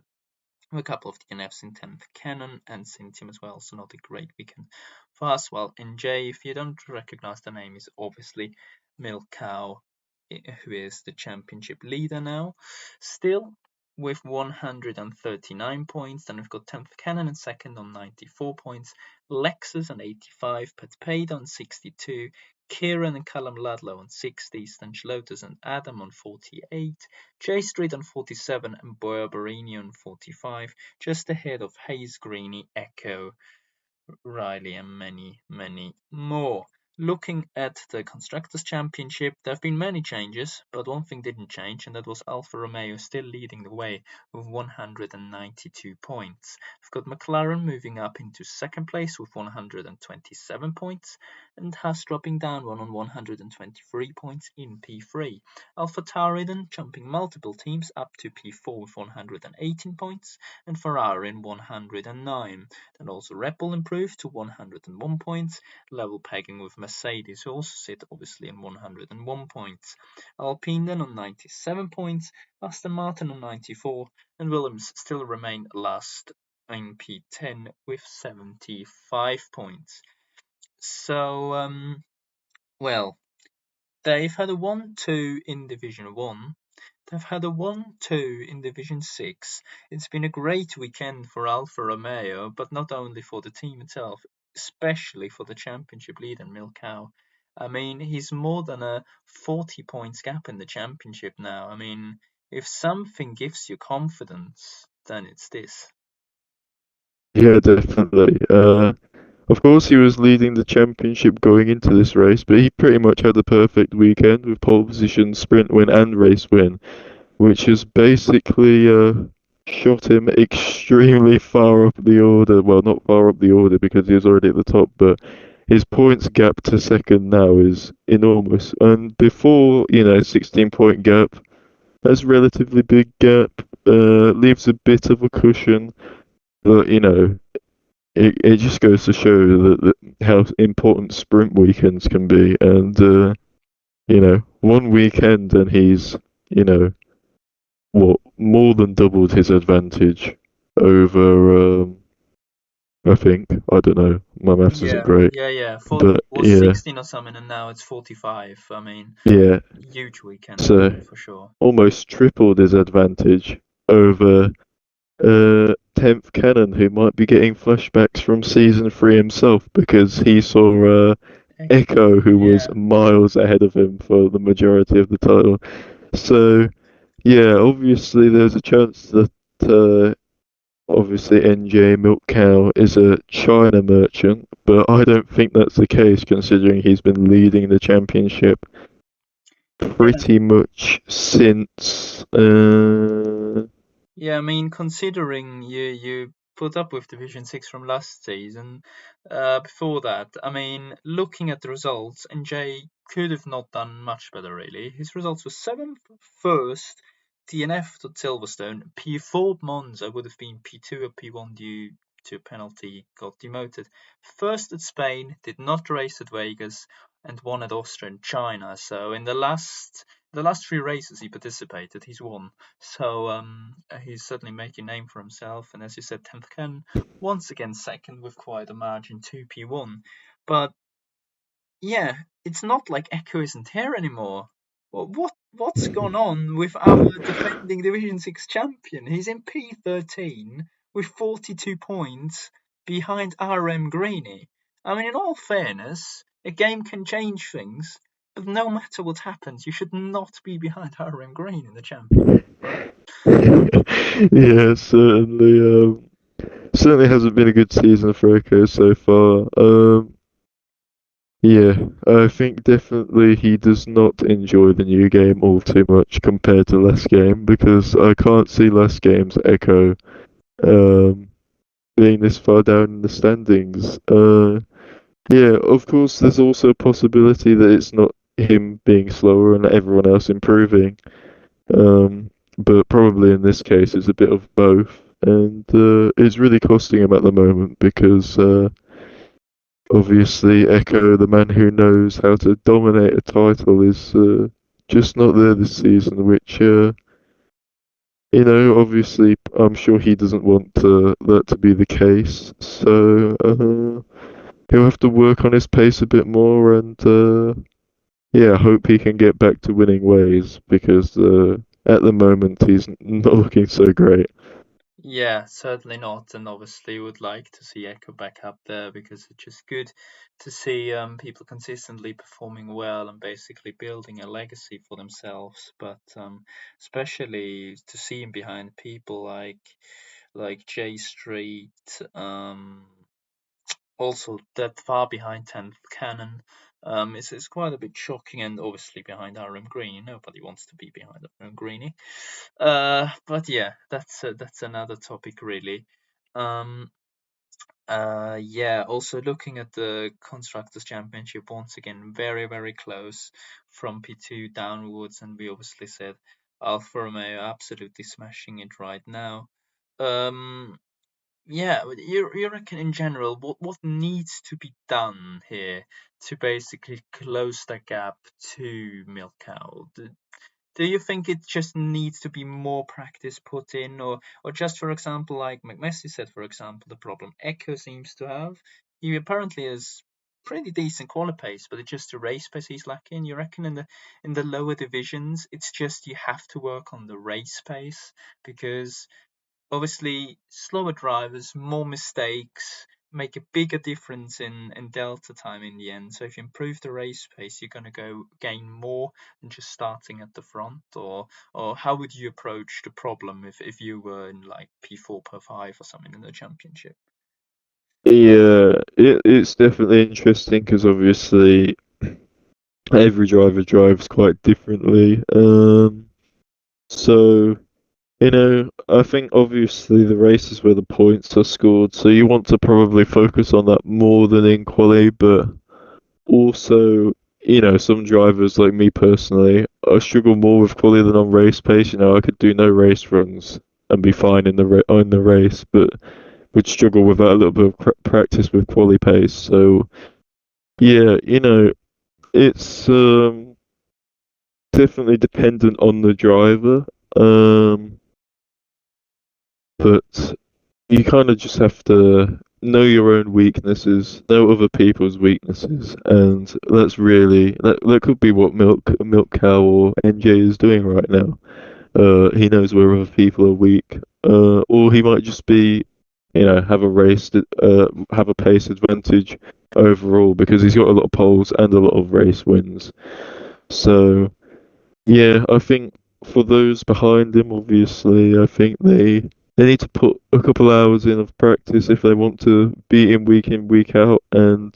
A couple of DNFs in 10th Canon and Cintium as well, so not a great weekend for us. Well, NJ, if you don't recognize the name, is obviously Milk Cow, who is the championship leader now. Still with 139 points. Then we've got 10th Canon in second on 94 points. Lexus on 85, Petpaid on 62, Kieran and Callum Ludlow on 60, Stanchlotus and Adam on 48, J Street on 47, and Borberini on 45, just ahead of Hayes Greeny, Echo, Riley, and many, many more. Looking at the Constructors' Championship, there have been many changes, but one thing didn't change, and that was Alfa Romeo still leading the way with 192 points. We've got McLaren moving up into second place with 127 points, and Haas dropping down one on 123 points in P3. AlphaTauri then jumping multiple teams up to P4 with 118 points, and Ferrari in 109. Then also Red Bull improved to 101 points, level pegging with Mercedes, who also sit obviously in 101 points. Alpine then on 97 points, Aston Martin on 94, and Williams still remain last in P10 with 75 points. So, well, they've had a 1-2 in Division 1, They've had a 1-2 in Division 6. It's been a great weekend for Alfa Romeo, but not only for the team itself, especially for the championship leader Milkau. I mean, he's more than a 40 points gap in the championship now. I mean, if something gives you confidence, then it's this. Yeah, definitely. Of course, he was leading the championship going into this race, but he pretty much had the perfect weekend with pole position, sprint win, and race win, which has basically shot him extremely far up the order. Well, not far up the order because he was already at the top, but his points gap to second now is enormous. And before, 16-point gap, that's a relatively big gap, leaves a bit of a cushion, but it just goes to show that how important sprint weekends can be. And, one weekend and he's, you know, what, more than doubled his advantage over, I think. I don't know. My maths isn't Yeah, great. yeah. But Was yeah, 16 or something, and now it's 45. I mean, yeah. huge weekend So for sure. almost tripled his advantage over 10th Cannon, who might be getting flashbacks from season 3 himself because he saw Echo, who was Yeah, miles ahead of him for the majority of the title. So, yeah, obviously there's a chance that obviously NJ Milk Cow is a China merchant, but I don't think that's the case considering he's been leading the championship yeah. pretty much since. Yeah, I mean, considering you put up with Division 6 from last season, before that, I mean, looking at the results, NJ could have not done much better, really. His results were 7th, first, DNF to Silverstone, P4 Monza would have been P2 or P1 due to a penalty, got demoted. First at Spain, did not race at Vegas, and won at Austria and China. So in the last three races he participated, he's won. So he's certainly making a name for himself. And as you said, 10th Ken, once again second with quite a margin, 2P1. But yeah, it's not like Echo isn't here anymore. What's gone on with our defending Division 6 champion? He's in P13 with 42 points behind RM Greeny. I mean, in all fairness, a game can change things, but no matter what happens, you should not be behind RM Green in the championship, right? Yeah, certainly. Certainly hasn't been a good season for Echo so far. Yeah, I think definitely he does not enjoy the new game all too much compared to last game because I can't see last game's Echo um, being this far down in the standings. Yeah, of course, there's also a possibility that it's not him being slower and everyone else improving. But probably in this case, it's a bit of both, and it's really costing him at the moment because obviously Echo, the man who knows how to dominate a title, is just not there this season. Which obviously, I'm sure he doesn't want that to be the case. So he'll have to work on his pace a bit more, and yeah, hope he can get back to winning ways because at the moment he's not looking so great. Yeah, certainly not. And obviously would like to see Echo back up there because it's just good to see people consistently performing well and basically building a legacy for themselves. But especially to see him behind people like J Street, also that far behind 10th Cannon. It's quite a bit shocking, and obviously behind RM Greeny. Nobody wants to be behind RM Greeny. But yeah, that's another topic really. Um, yeah, also looking at the Constructors' Championship, once again, very, very close from P2 downwards, and we obviously said Alfa Romeo absolutely smashing it right now. Um, yeah, but you reckon in general, what needs to be done here to basically close the gap to Milk Cow? Do you think it just needs to be more practice put in, or just for example, like McMessy said, for example, the problem Echo seems to have. He apparently has pretty decent quali pace, but it's just the race pace he's lacking. You reckon in the lower divisions, it's just you have to work on the race pace because obviously slower drivers, more mistakes make a bigger difference in delta time in the end. So if you improve the race pace, you're gonna go gain more than just starting at the front. Or how would you approach the problem if you were in like P4, P5 or something in the championship? Yeah, it's definitely interesting because obviously every driver drives quite differently. So I think obviously the race is where the points are scored, so you want to probably focus on that more than in quali, but also, some drivers like me personally, I struggle more with quali than on race pace. I could do no race runs and be fine in the race, but would struggle without a little bit of practice with quali pace. So yeah, it's definitely dependent on the driver. Um, but you kind of just have to know your own weaknesses, know other people's weaknesses, and that could be what Milk Cow or NJ is doing right now. He knows where other people are weak, or he might just be, have a pace advantage overall because he's got a lot of poles and a lot of race wins. So yeah, I think for those behind him, obviously, I think they need to put a couple hours in of practice if they want to beat him week in, week out, and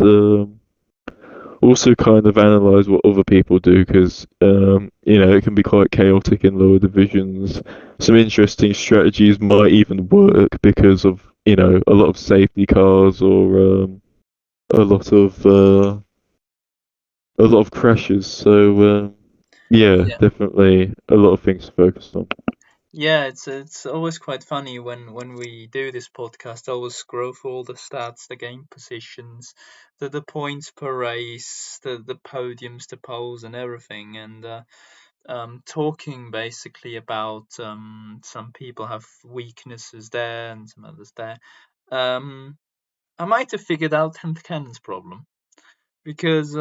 also kind of analyze what other people do because it can be quite chaotic in lower divisions. Some interesting strategies might even work because of a lot of safety cars or a lot of uh, a lot of crashes. So yeah, Yeah. definitely a lot of things to focus on. Yeah, it's always quite funny when we do this podcast. I always scroll through all the stats, the game positions, the points per race, the podiums, the poles, and everything. And talking basically about some people have weaknesses there and some others there. Um, I might have figured out Tenth Cannon's problem because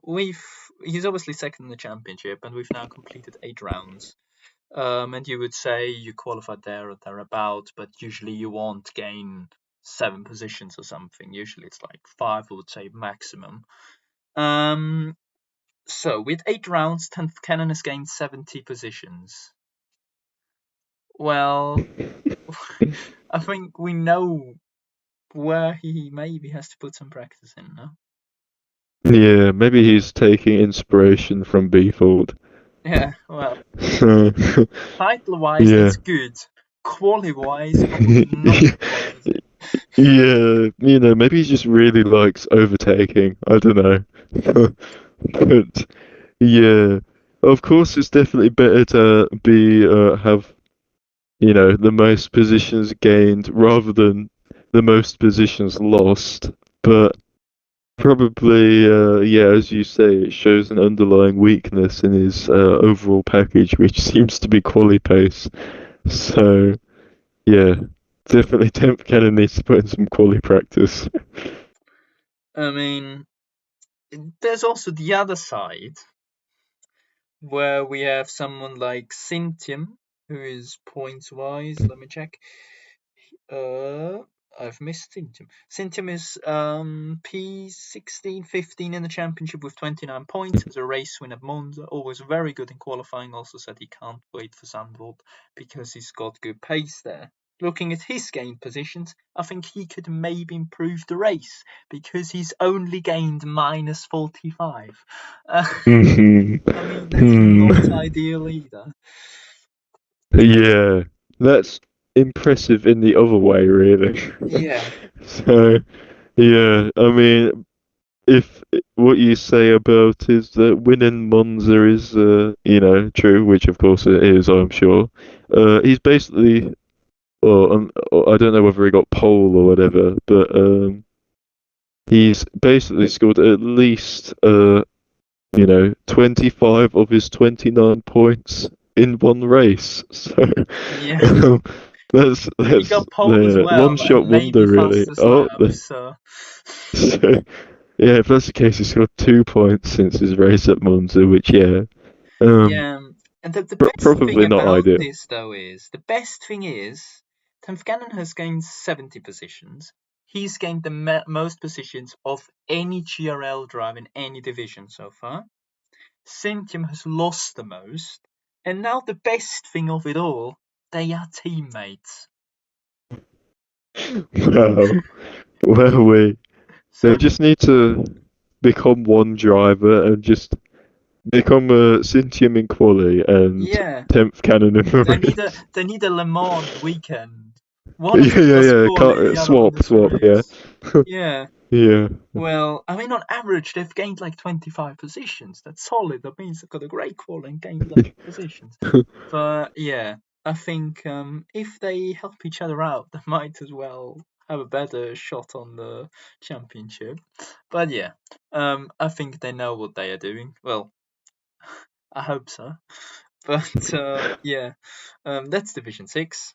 we've he's obviously second in the championship, and we've now completed 8 rounds. And you would say you qualified there or thereabout, but usually you won't gain 7 positions or something. Usually it's like 5, I would say maximum. Um, so with 8 rounds, 10th Cannon has gained 70 positions. Well, I think we know where he maybe has to put some practice in, no? Yeah, maybe he's taking inspiration from Beeford. Yeah, well, So, title wise, yeah. it's good. Quality wise, I would not praise it. Yeah, maybe he just really likes overtaking. I don't know. But yeah, of course, it's definitely better to have the most positions gained rather than the most positions lost. But probably, yeah, as you say, it shows an underlying weakness in his overall package, which seems to be quali pace. So yeah, definitely Temp Cannon needs to put in some quali practice. I mean, there's also the other side where we have someone like Sintium, who is points wise. Let me check. Uh, I've missed Sintium. Sintium is P16, 15 in the championship with 29 points. Has a race win at Monza. Always very good in qualifying. Also said he can't wait for Zandvoort because he's got good pace there. Looking at his gained positions, I think he could maybe improve the race because he's only gained minus 45. Mhm. I mean, that's not Hmm. ideal either. Yeah, that's impressive in the other way, really. Yeah, So, yeah, I mean, if what you say about is that winning Monza is, true, which of course it is, I'm sure. He's basically, I don't know whether he got pole or whatever, but he's basically scored at least 25 of his 29 points in one race. So yeah. um, He that's got pole as the one well, and shot maybe wonder really. fastest Oh, lap. So so, Yeah, if that's the case, he scored 2 points since his race at Monza, which yeah, um, Yeah, and the best thing probably not about ideal. this though is Tenth Cannon has gained 70 positions. He's gained the most positions of any GRL drive in any division so far. Cyntium has lost the most, and now the best thing of it all, they are teammates. Wow, well, they So just need to become one driver and just become a Cintium in quali and yeah, 10th cannon in the race. they need a Le Mans weekend. One of Yeah, them yeah, does yeah. quali, Can't, the other one does swap. Yeah, race. Yeah. yeah, Well, I mean, on average, they've gained like 25 positions. That's solid. That means they've got a great call and gained a lot of positions. But yeah, I think if they help each other out, they might as well have a better shot on the championship. But yeah, I think they know what they are doing. Well, I hope so. But yeah, that's Division 6.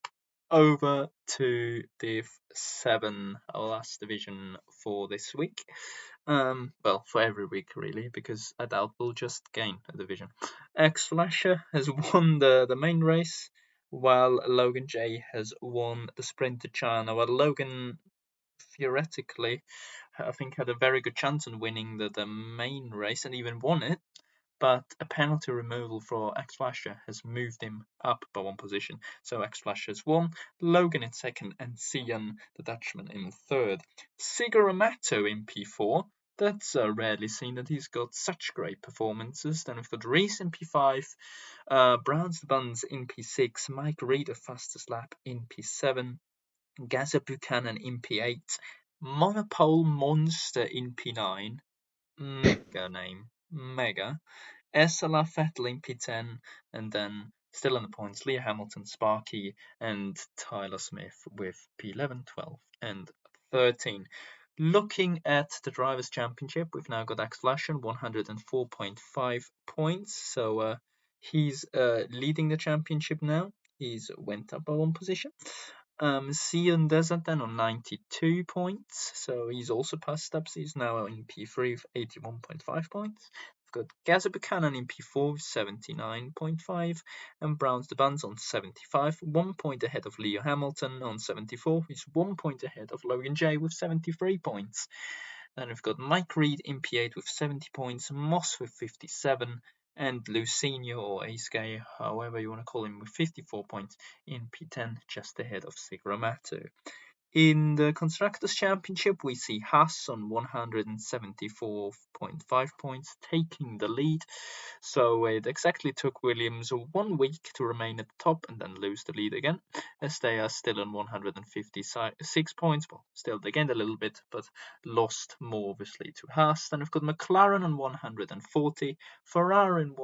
Over to Div 7, our last division for this week. Well, for every week really, because I doubt we'll just gain a division. X Flasher has won the main race, while Logan J has won the Sprint to China. Well, Logan theoretically, I think, had a very good chance on winning the main race and even won it, but a penalty removal for X Flasher has moved him up by one position. So X Flasher's won, Logan in second, and Cian, the Dutchman, in third. Sigurd Amato in P4. That's rarely seen that he's got such great performances. Then we've got Reese in P5, Browns the Buns in P6, Mike Reed the fastest lap in P7, Gaza Buchanan in P8, Monopole Monster in P9. Mega name. Mega. Ursula Vettel in P10, and then still in the points, Leah Hamilton, Sparky, and Tyler Smith with P11, 12, and 13. Looking at the Drivers' Championship, we've now got Ax Flashen, 104.5 points, so he's leading the championship now. He's went up by one position. Sion Desert then on 92 points, so he's also passed up. So he's now in P3 with 81.5 points. We've got Gaza Buchanan in P4 with 79.5, and Browns the Buns on 75, 1 point ahead of Leo Hamilton on 74. He's 1 point ahead of Logan J with 73 points. Then we've got Mike Reed in P8 with 70 points, Moss with 57, and Lucinho or Ace however you want to call him, with 54 points in P10, just ahead of Sigramato. In the Constructors' Championship, we see Haas on 174.5 points, taking the lead. So it exactly took Williams 1 week to remain at the top and then lose the lead again, as they are still on 156 points. Well, still they gained a little bit, but lost more obviously to Haas. Then we've got McLaren on 140, Ferrari on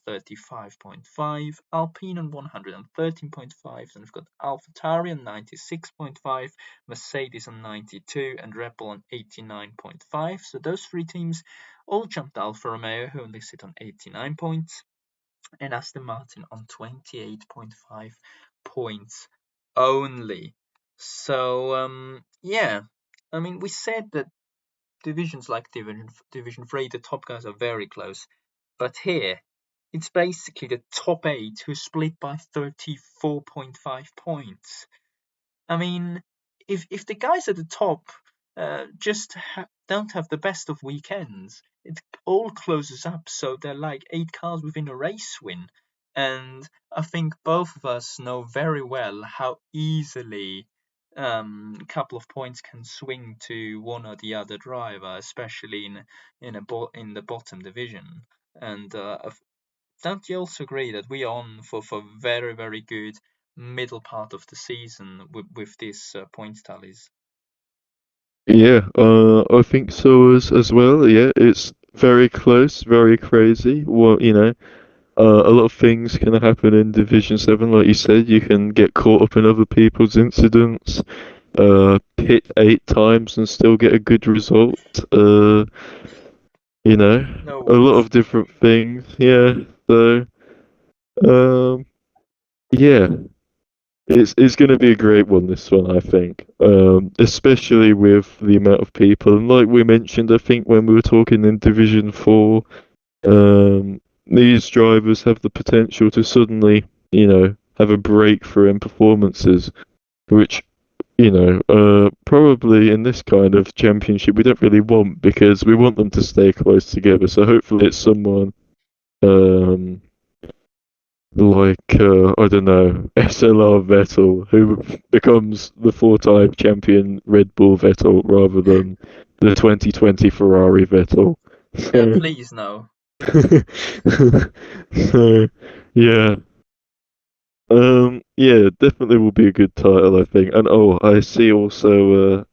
135.5, Alpine on 113.5, then we've got AlphaTauri on 96.5, Mercedes on 92, and Red Bull on 89.5. So those three teams all jumped Alfa Romeo, who only sit on 89 points, and Aston Martin on 28.5 points only. So, yeah, I mean, we said that divisions like Division 3, the top guys are very close, but here, it's basically the top 8 who split by 34.5 points. I mean, if the guys at the top just don't have the best of weekends, it all closes up. So they're like 8 cars within a race win, and I think both of us know very well how easily a couple of points can swing to one or the other driver, especially in the bottom division. And don't you also agree that we are on for very, very good middle part of the season with these points tallies? yeah. I think so as well. Yeah, it's very close, very crazy. Well, a lot of things can happen in Division 7, like you said. You can get caught up in other people's incidents, hit 8 times and still get a good result. You know, No a lot worries. of different things. Yeah. So, um, yeah. It's going to be a great one, this one, I think. Especially with the amount of people. And like we mentioned, I think when we were talking in Division 4, these drivers have the potential to suddenly, have a breakthrough in performances, which, probably in this kind of championship we don't really want because we want them to stay close together. So hopefully it's someone um, like I don't know, SLR Vettel, who becomes the four-time champion Red Bull Vettel rather than the 2020 Ferrari Vettel. So, Please no. so yeah, yeah, definitely will be a good title, I think. And oh, I see also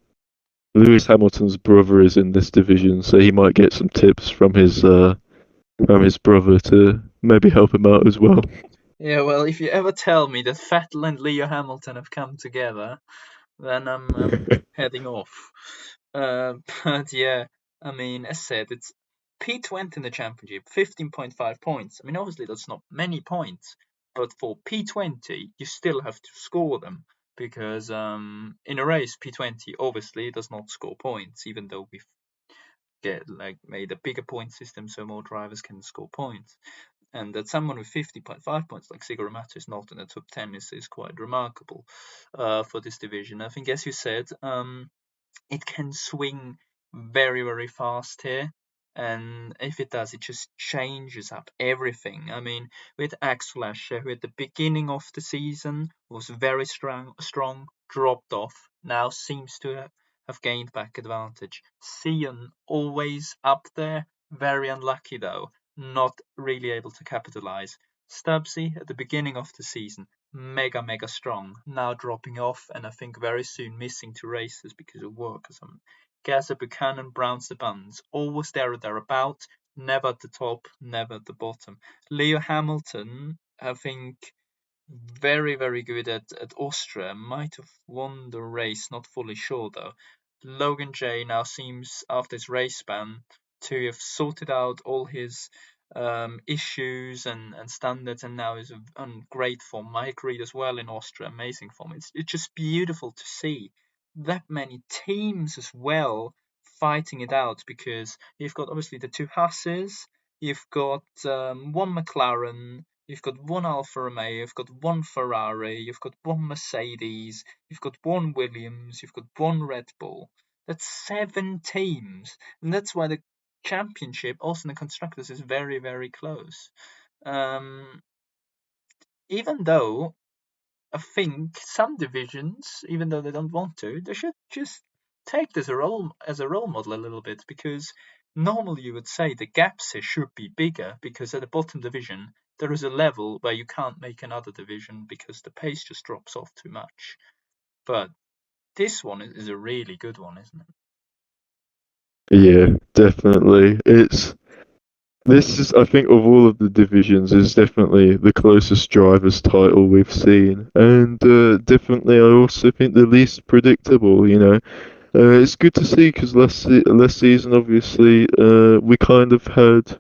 Lewis Hamilton's brother is in this division, so he might get some tips from his brother to maybe help him out as well. Yeah, well, if you ever tell me that Vettel and Leo Hamilton have come together, then I'm heading off. But yeah, I mean, as said, it's P20 in the championship, 15.5 points. I mean, obviously that's not many points, but for P20, you still have to score them because in a race, P20 obviously does not score points, even though we've made a bigger point system so more drivers can score points. And that someone with 50.5 points like Sigurd Matter is not in the top 10 is quite remarkable for this division. I think, as you said, it can swing very, very fast here. And if it does, it just changes up everything. I mean, with Axe Flasher, who at the beginning of the season was very strong, dropped off, now seems to have gained back advantage. Sion always up there, very unlucky though, not really able to capitalize. Stubbsy at the beginning of the season, mega, mega strong, now dropping off, and I think very soon missing two races because of work or something. Gaza Buchanan Browns the Buns, always there or thereabout, never at the top, never at the bottom. Leo Hamilton, I think, very, very good at Austria. Might have won the race, not fully sure though. Logan J now seems, after his race ban, to have sorted out all his issues and standards, and now is on great form. Mike Reed as well in Austria, amazing form. It's just beautiful to see that many teams as well fighting it out because you've got obviously the two Hasses, you've got one McLaren, you've got one Alfa Romeo, you've got one Ferrari, you've got one Mercedes, you've got one Williams, you've got one Red Bull. That's 7 teams, and that's why the championship, also in the constructors, is very, very close. Um, Even though I think some divisions, even though they don't want to, they should just take this as a role model a little bit because normally you would say the gaps here should be bigger because at the bottom division there is a level where you can't make another division because the pace just drops off too much. But this one is a really good one, isn't it? Yeah, definitely. This is, I think, of all of the divisions, is definitely the closest driver's title we've seen, and definitely, I also think the least predictable. It's good to see because last season, obviously, we kind of had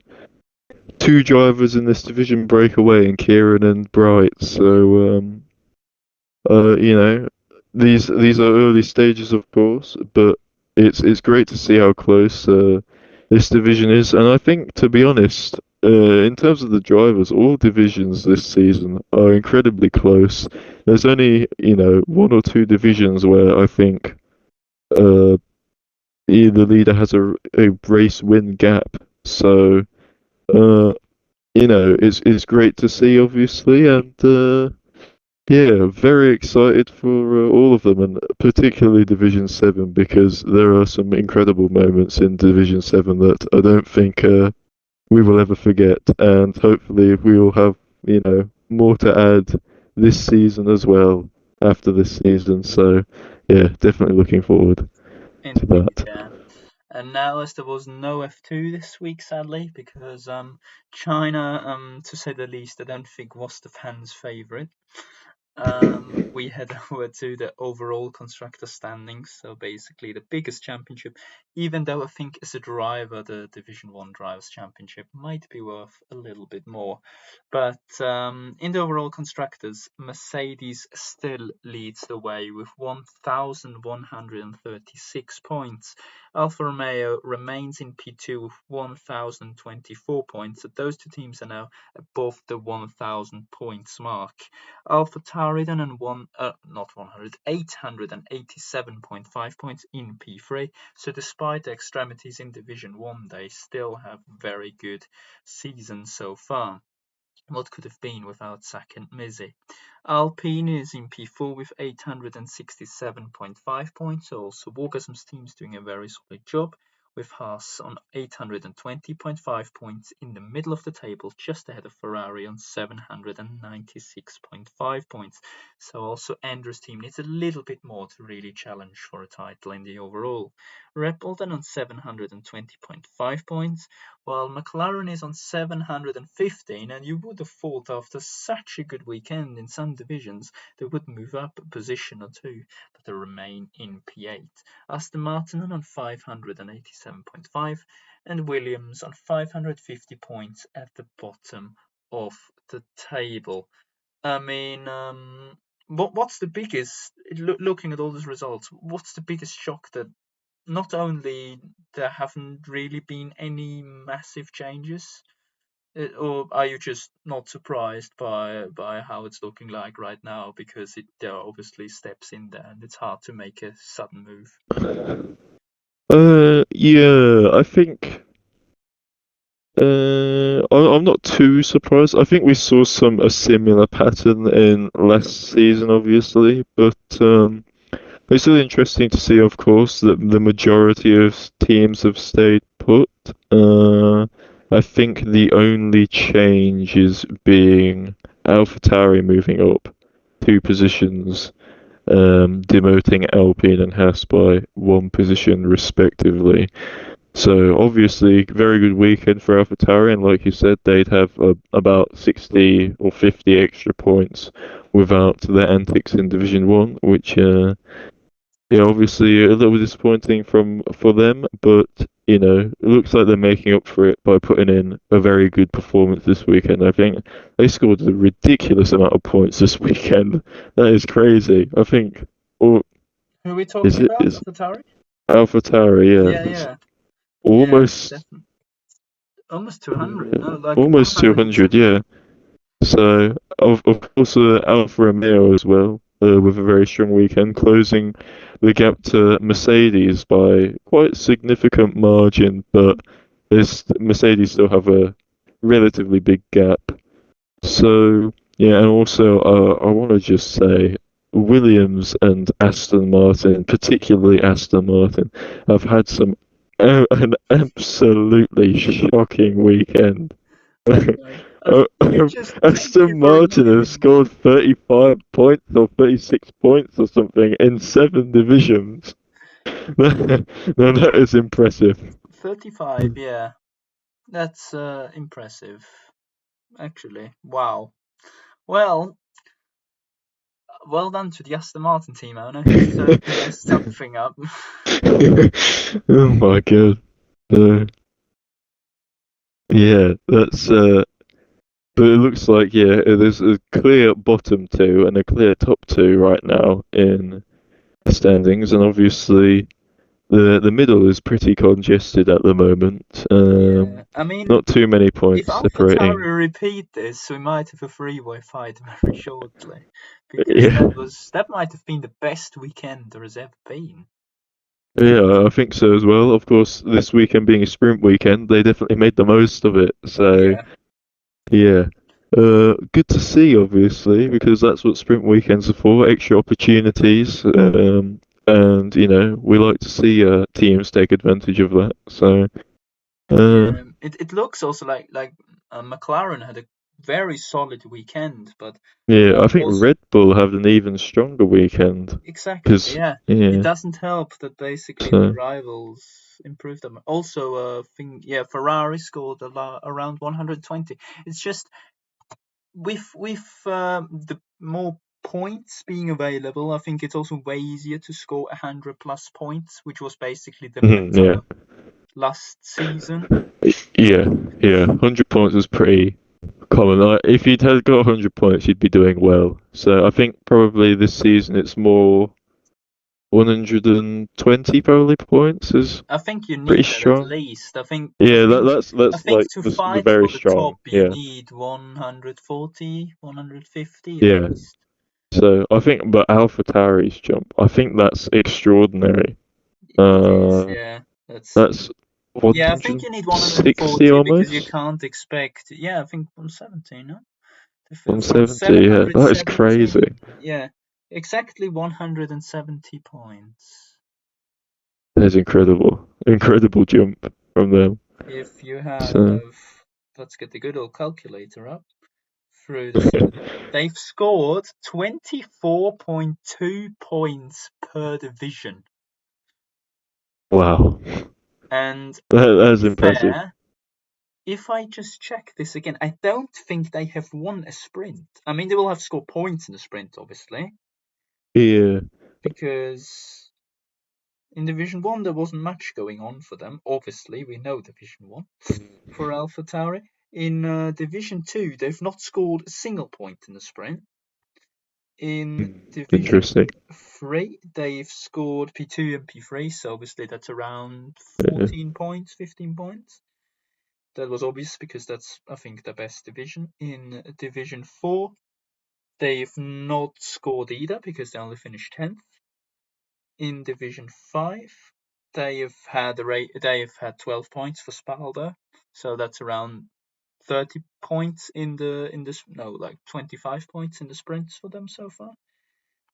two drivers in this division break away in Kieran and Bright. So, uh, you know, these are early stages, of course, but it's great to see how close this division is. And I think, to be honest, in terms of the drivers, all divisions this season are incredibly close. There's only, one or two divisions where I think uh, the leader has a race win gap. So, uh, it's great to see, obviously, and yeah, very excited for all of them, and particularly Division 7, because there are some incredible moments in Division 7 that I don't think we will ever forget, and hopefully we will have, more to add this season as well after this season. So, yeah, definitely looking forward to Indeed, that. yeah. And now, as there was no F2 this week, sadly, because China, to say the least, I don't think was the fans' favorite. We head over to the overall constructor standings. So basically, the biggest championship even though I think as a driver, the Division 1 Drivers' Championship might be worth a little bit more. But in the overall constructors, Mercedes still leads the way with 1,136 points. Alfa Romeo remains in P2 with 1,024 points. So those two teams are now above the 1,000 points mark. AlphaTauri then and not 100, 887.5 points in P3. So despite the extremities in Division 1, they still have very good season so far. What could have been without Sack and Mizzy? Alpine is in P4 with 867.5 points. Also, Wargasm's team's doing a very solid job, with Haas on 820.5 points in the middle of the table, just ahead of Ferrari on 796.5 points. So also Andrew's team needs a little bit more to really challenge for a title in the overall. Red Bull then on 720.5 points, while McLaren is on 715, and you would have thought after such a good weekend in some divisions they would move up a position or two, but they remain in P8. Aston Martin on 587.5 and Williams on 550 points at the bottom of the table. I mean, what's the biggest, looking at all these results, what's the biggest shock that not only there haven't really been any massive changes, or are you just not surprised by how it's looking like right now? Because there are obviously steps in there, and it's hard to make a sudden move. Yeah, I think I'm not too surprised. I think we saw a similar pattern in last season, obviously, but it's still interesting to see, of course, that the majority of teams have stayed put. I think the only change is being AlphaTauri moving up 2 positions, demoting Alpine and Haas by 1 position respectively. So obviously, very good weekend for AlphaTauri, and like you said, they'd have about 60 or 50 extra points without their antics in Division One, which yeah, obviously a little disappointing for them, but it looks like they're making up for it by putting in a very good performance this weekend. I think they scored a ridiculous amount of points this weekend. That is crazy. I think, or Who are we is talking it about? is Atari? AlphaTauri? Yeah, Yeah, it's yeah, yeah, almost definitely. Almost 200. No, like almost 200. 160. Yeah. So, of course, Alfa Romeo as well, with a very strong weekend, closing the gap to Mercedes by quite a significant margin, but Mercedes still have a relatively big gap. So, yeah, and also I want to just say Williams and Aston Martin, particularly Aston Martin, have had an absolutely shocking weekend. I know. You just thank you Aston for Martin reminding have me. scored 35 points or 36 points or something in 7 divisions. Now that is impressive. 35, yeah. That's impressive, actually. Wow. Well, well done to the Aston Martin team owner. He certainly messed something up. Oh my god. Uh, yeah, that's but it looks like there's a clear bottom two and a clear top two right now in the standings, and obviously the middle is pretty congested at the moment. Yeah, I mean, Not too many if points separating. AlphaTauri repeat this, we might have a three-way fight very shortly, because Yeah, that might have been the best weekend there has ever been. yeah, I think so as well. Of course, this weekend being a sprint weekend, they definitely made the most of it. So Yeah, yeah, good to see, obviously, because that's what sprint weekends are for, extra opportunities. And we like to see teams take advantage of that. So uh, yeah. It looks also like McLaren had a very solid weekend, but yeah, I think also Red Bull had an even stronger weekend exactly, because yeah. It yeah, doesn't help that basically the so rivals improved them. Also, thing, yeah, Ferrari scored around 120. It's just with the more points being available, I think it's also way easier to score 100+ points, which was basically the Yeah. meta last season. Yeah, yeah. 100 points was pretty common. Like, if you'd had got 100 points, you'd be doing well. So I think probably this season it's more 120 probably points is I think you pretty need that at strong. least. I think Yeah, that's think like to the fight very for the top strong. you Yeah, need 140, 150 at yeah. least. So I think, but AlphaTauri's jump, I think that's extraordinary. It is, Uh, yeah. That's that's Yeah, I think you need 160 140 because you almost. can't expect. Yeah, I think 170, no? From 170. Yeah, that is 770. crazy. Yeah, exactly 170 points. That is incredible. Incredible jump from them. If you have, So let's get the good old calculator up through the season. They've scored 24.2 points per division. wow, And to that's be impressive. fair, if I just check this again, I don't think they have won a sprint. I mean, they will have scored points in the sprint, obviously, Yeah. because in Division 1 there wasn't much going on for them. Obviously, we know Division 1 for AlphaTauri. In Division 2, they've not scored a single point in the sprint. In Division Interesting. 3, they've scored P2 and P3, so obviously that's around Yeah. 14 points, 15 points. That was obvious because that's, I think, the best division. In Division 4, they've not scored either because they only finished 10th. In Division 5, they've had 12 points for Spalder, so that's around 30 points in this no, like 25 points in the sprints for them so far.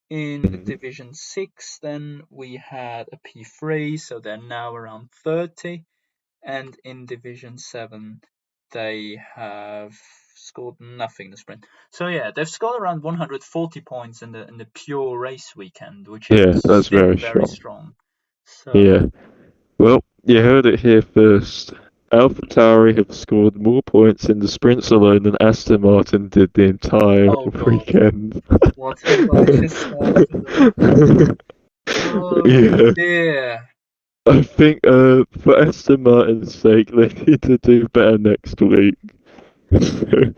In Division 6, then we had a P3, so they're now around 30. And in Division 7, they have scored nothing in the sprint. So yeah, they've scored around 140 points in the pure race weekend, which is Yeah, that's still very very strong. strong. So Yeah. Well, you heard it here first. AlphaTauri have scored more points in the sprints alone than Aston Martin did the entire oh god, weekend. what have I just started on? Oh Yeah, dear. I think for Aston Martin's sake, they need to do better next week.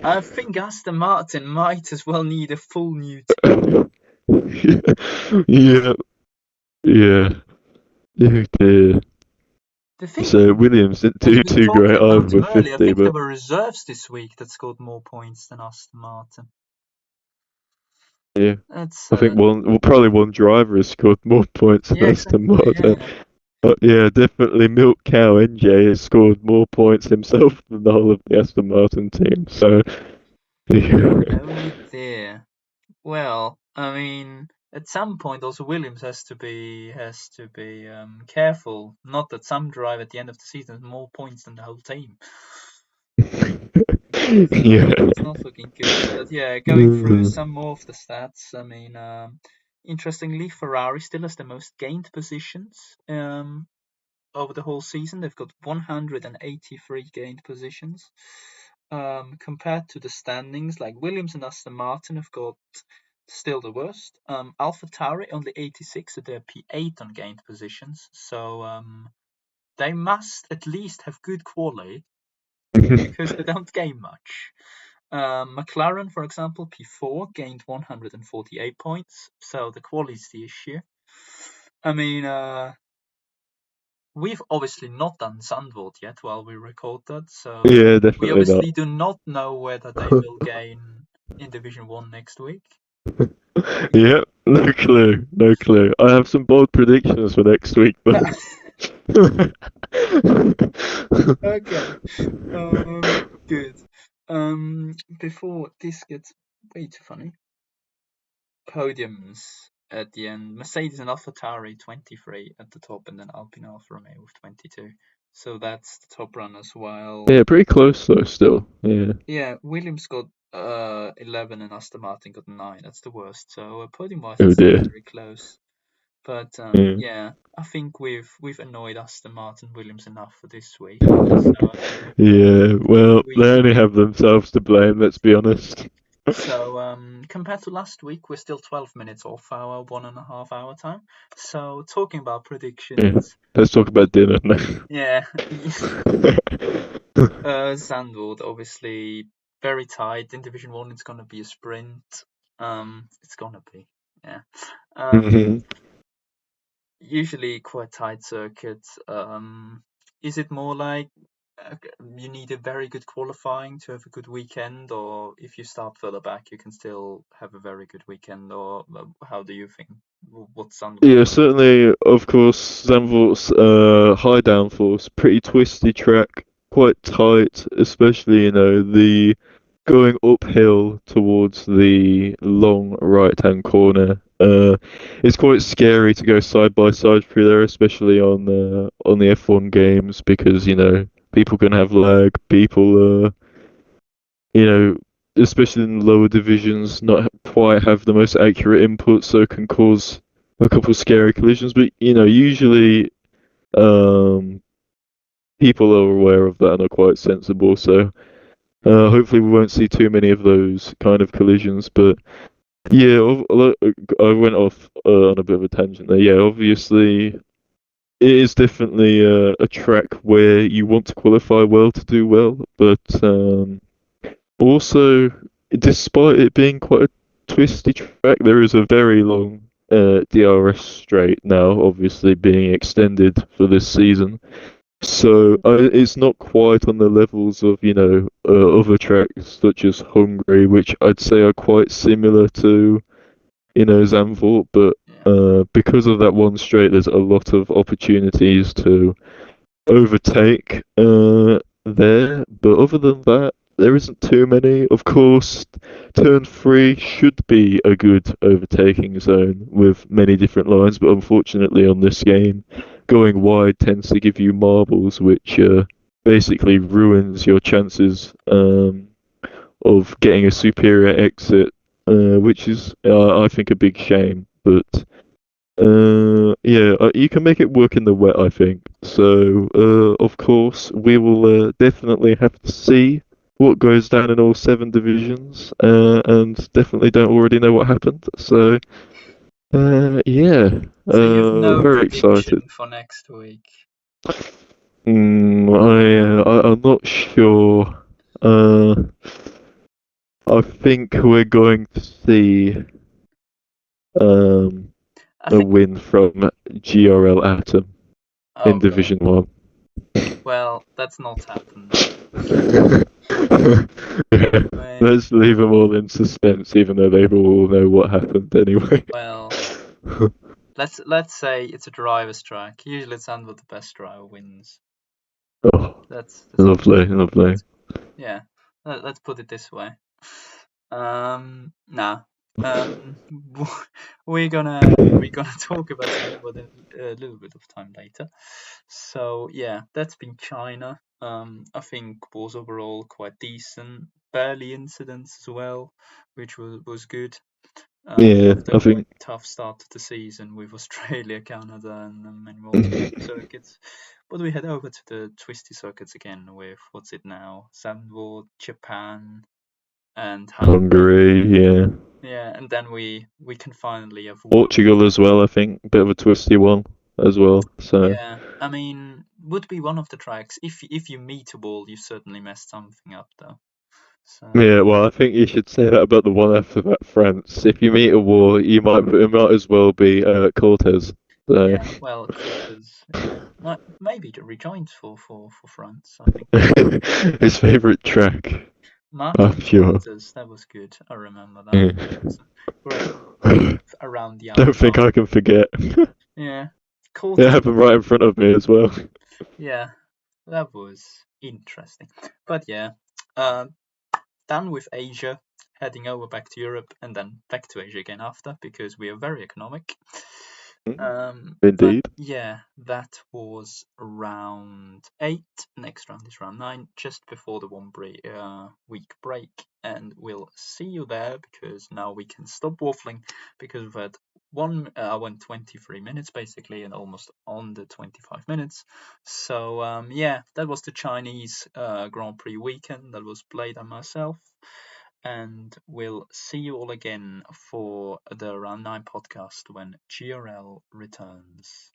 I think Aston Martin might as well need a full new team. Yeah, yeah. Oh dear. The thing So Williams didn't was do we too talked great either about him with earlier. I 50, think there but were reserves this week that scored more points than Aston Martin. yeah. That's I think probably one driver has scored more points than yeah, Aston exactly. Martin. Yeah. But yeah, definitely Milk Cow NJ has scored more points himself than the whole of the Aston Martin team. So yeah, Oh dear. Well, I mean, at some point also Williams has to be careful. Not that some drive at the end of the season has more points than the whole team. yeah. It's not looking good. But yeah, going through some more of the stats. I mean, interestingly, Ferrari still has the most gained positions over the whole season. They've got 183 gained positions. Compared to the standings, like Williams and Aston Martin have got still the worst. AlphaTauri only 86, so they're P8 on gained positions. So they must at least have good quality because they don't gain much. McLaren, for example, P4 gained 148 points, so the quality is the issue. I mean, we've obviously not done Zandvoort yet while we record that, so Yeah, we definitely not. obviously do not know whether they will gain in Division 1 next week. Yeah, no clue, no clue. I have some bold predictions for next week, but Okay, good. Before this gets way too funny, podiums at the end. Mercedes and AlphaTauri 23 at the top, and then Alpine Alfa Romeo with 22. So that's the top runners. While yeah, pretty close though. Still, yeah. yeah, Williams got 11 and Aston Martin got 9. That's the worst. So podium-wise, Oh it's still dear. very close. But Yeah. yeah, I think we've annoyed Aston Martin Williams enough for this week. So I think Yeah, well, they we only have themselves to blame, let's be honest. so compared to last week, we're still 12 minutes off our 1.5 hour time. So talking about Yeah. predictions, Let's talk about dinner now. yeah, Zandvoort obviously very tight. In Division 1, it's gonna be a sprint. It's gonna be, yeah. Um, hmm Usually quite tight circuit. Is it more like you need a very good qualifying to have a good weekend, or if you start further back, you can still have a very good weekend, or how do you think? What's Zandvoort? Yeah, certainly, of course, Zandvoort's high downforce, pretty twisty track, quite tight, especially, the going uphill towards the long right-hand corner. It's quite scary to go side by side through there, especially on the F1 games, because, people can have lag, people you know, especially in the lower divisions, not quite have the most accurate input, so it can cause a couple scary collisions. But usually, um, people are aware of that and are quite sensible. So hopefully, we won't see too many of those kind of collisions. But yeah, I went off on a bit of a tangent there. Yeah, obviously, it is definitely a track where you want to qualify well to do well, but also, despite it being quite a twisty track, there is a very long DRS straight now, obviously being extended for this season. So it's not quite on the levels of other tracks such as Hungary, which I'd say are quite similar to Zandvoort, but Yeah, because of that one straight, there's a lot of opportunities to overtake there. But other than that, there isn't too many. Of course, turn three should be a good overtaking zone with many different lines, but unfortunately on this game, going wide tends to give you marbles, which basically ruins your chances of getting a superior exit, which is, I think, a big shame. But yeah, you can make it work in the wet, I think. So, of course, we will definitely have to see what goes down in all seven divisions, and definitely don't already know what happened. So, yeah, so you've no very excited. prediction for next week. I'm not sure. I think we're going to see um, I a think, win from GRL Atom in okay, Division 1. well, that's not happened then. Yeah, I mean, let's leave them all in suspense, even though they all know what happened anyway. well, let's say it's a driver's track. Usually it's under the best driver wins. Oh, That's what lovely, lovely. yeah. Let's put it this way. Nah. We're gonna talk about Sandwood in a little bit of time later. So yeah, that's been China. I think was overall quite decent. Barely incidents as well, which was good. Yeah, After I a quite think. tough start to the season with Australia, Canada, and many more twisty circuits. But we head over to the twisty circuits again with what's it now? Sandwood, Japan, and Hungary. Hungary, yeah. Yeah, and then we can finally have one. Portugal as well, I think. Bit of a twisty one as well. So, Yeah, I mean, would be one of the tracks. If you meet a wall, you certainly messed something up though. So yeah, well, I think you should say that about the one after that, France. If you meet a wall, it might as well be Cortez. So, yeah, well, Cortez, yeah, maybe to rejoined for France. I think his favorite track. Martin Pure. Cortez, that was good. I remember that. Yeah. That was a great around the Don't think outside. I can forget. Yeah, It Cortez. happened right in front of me as well. Yeah, that was interesting. But yeah, uh, done with Asia, heading over back to Europe, and then back to Asia again after because we are very economic. But Indeed. yeah, that was round 8. Next round is round 9, just before the week break, and we'll see you there because now we can stop waffling because we've had one hour and 23 minutes basically, and almost on the 25 minutes. So yeah, that was the Chinese Grand Prix weekend that was played on myself. and we'll see you all again for the Round 9 podcast when GRL returns.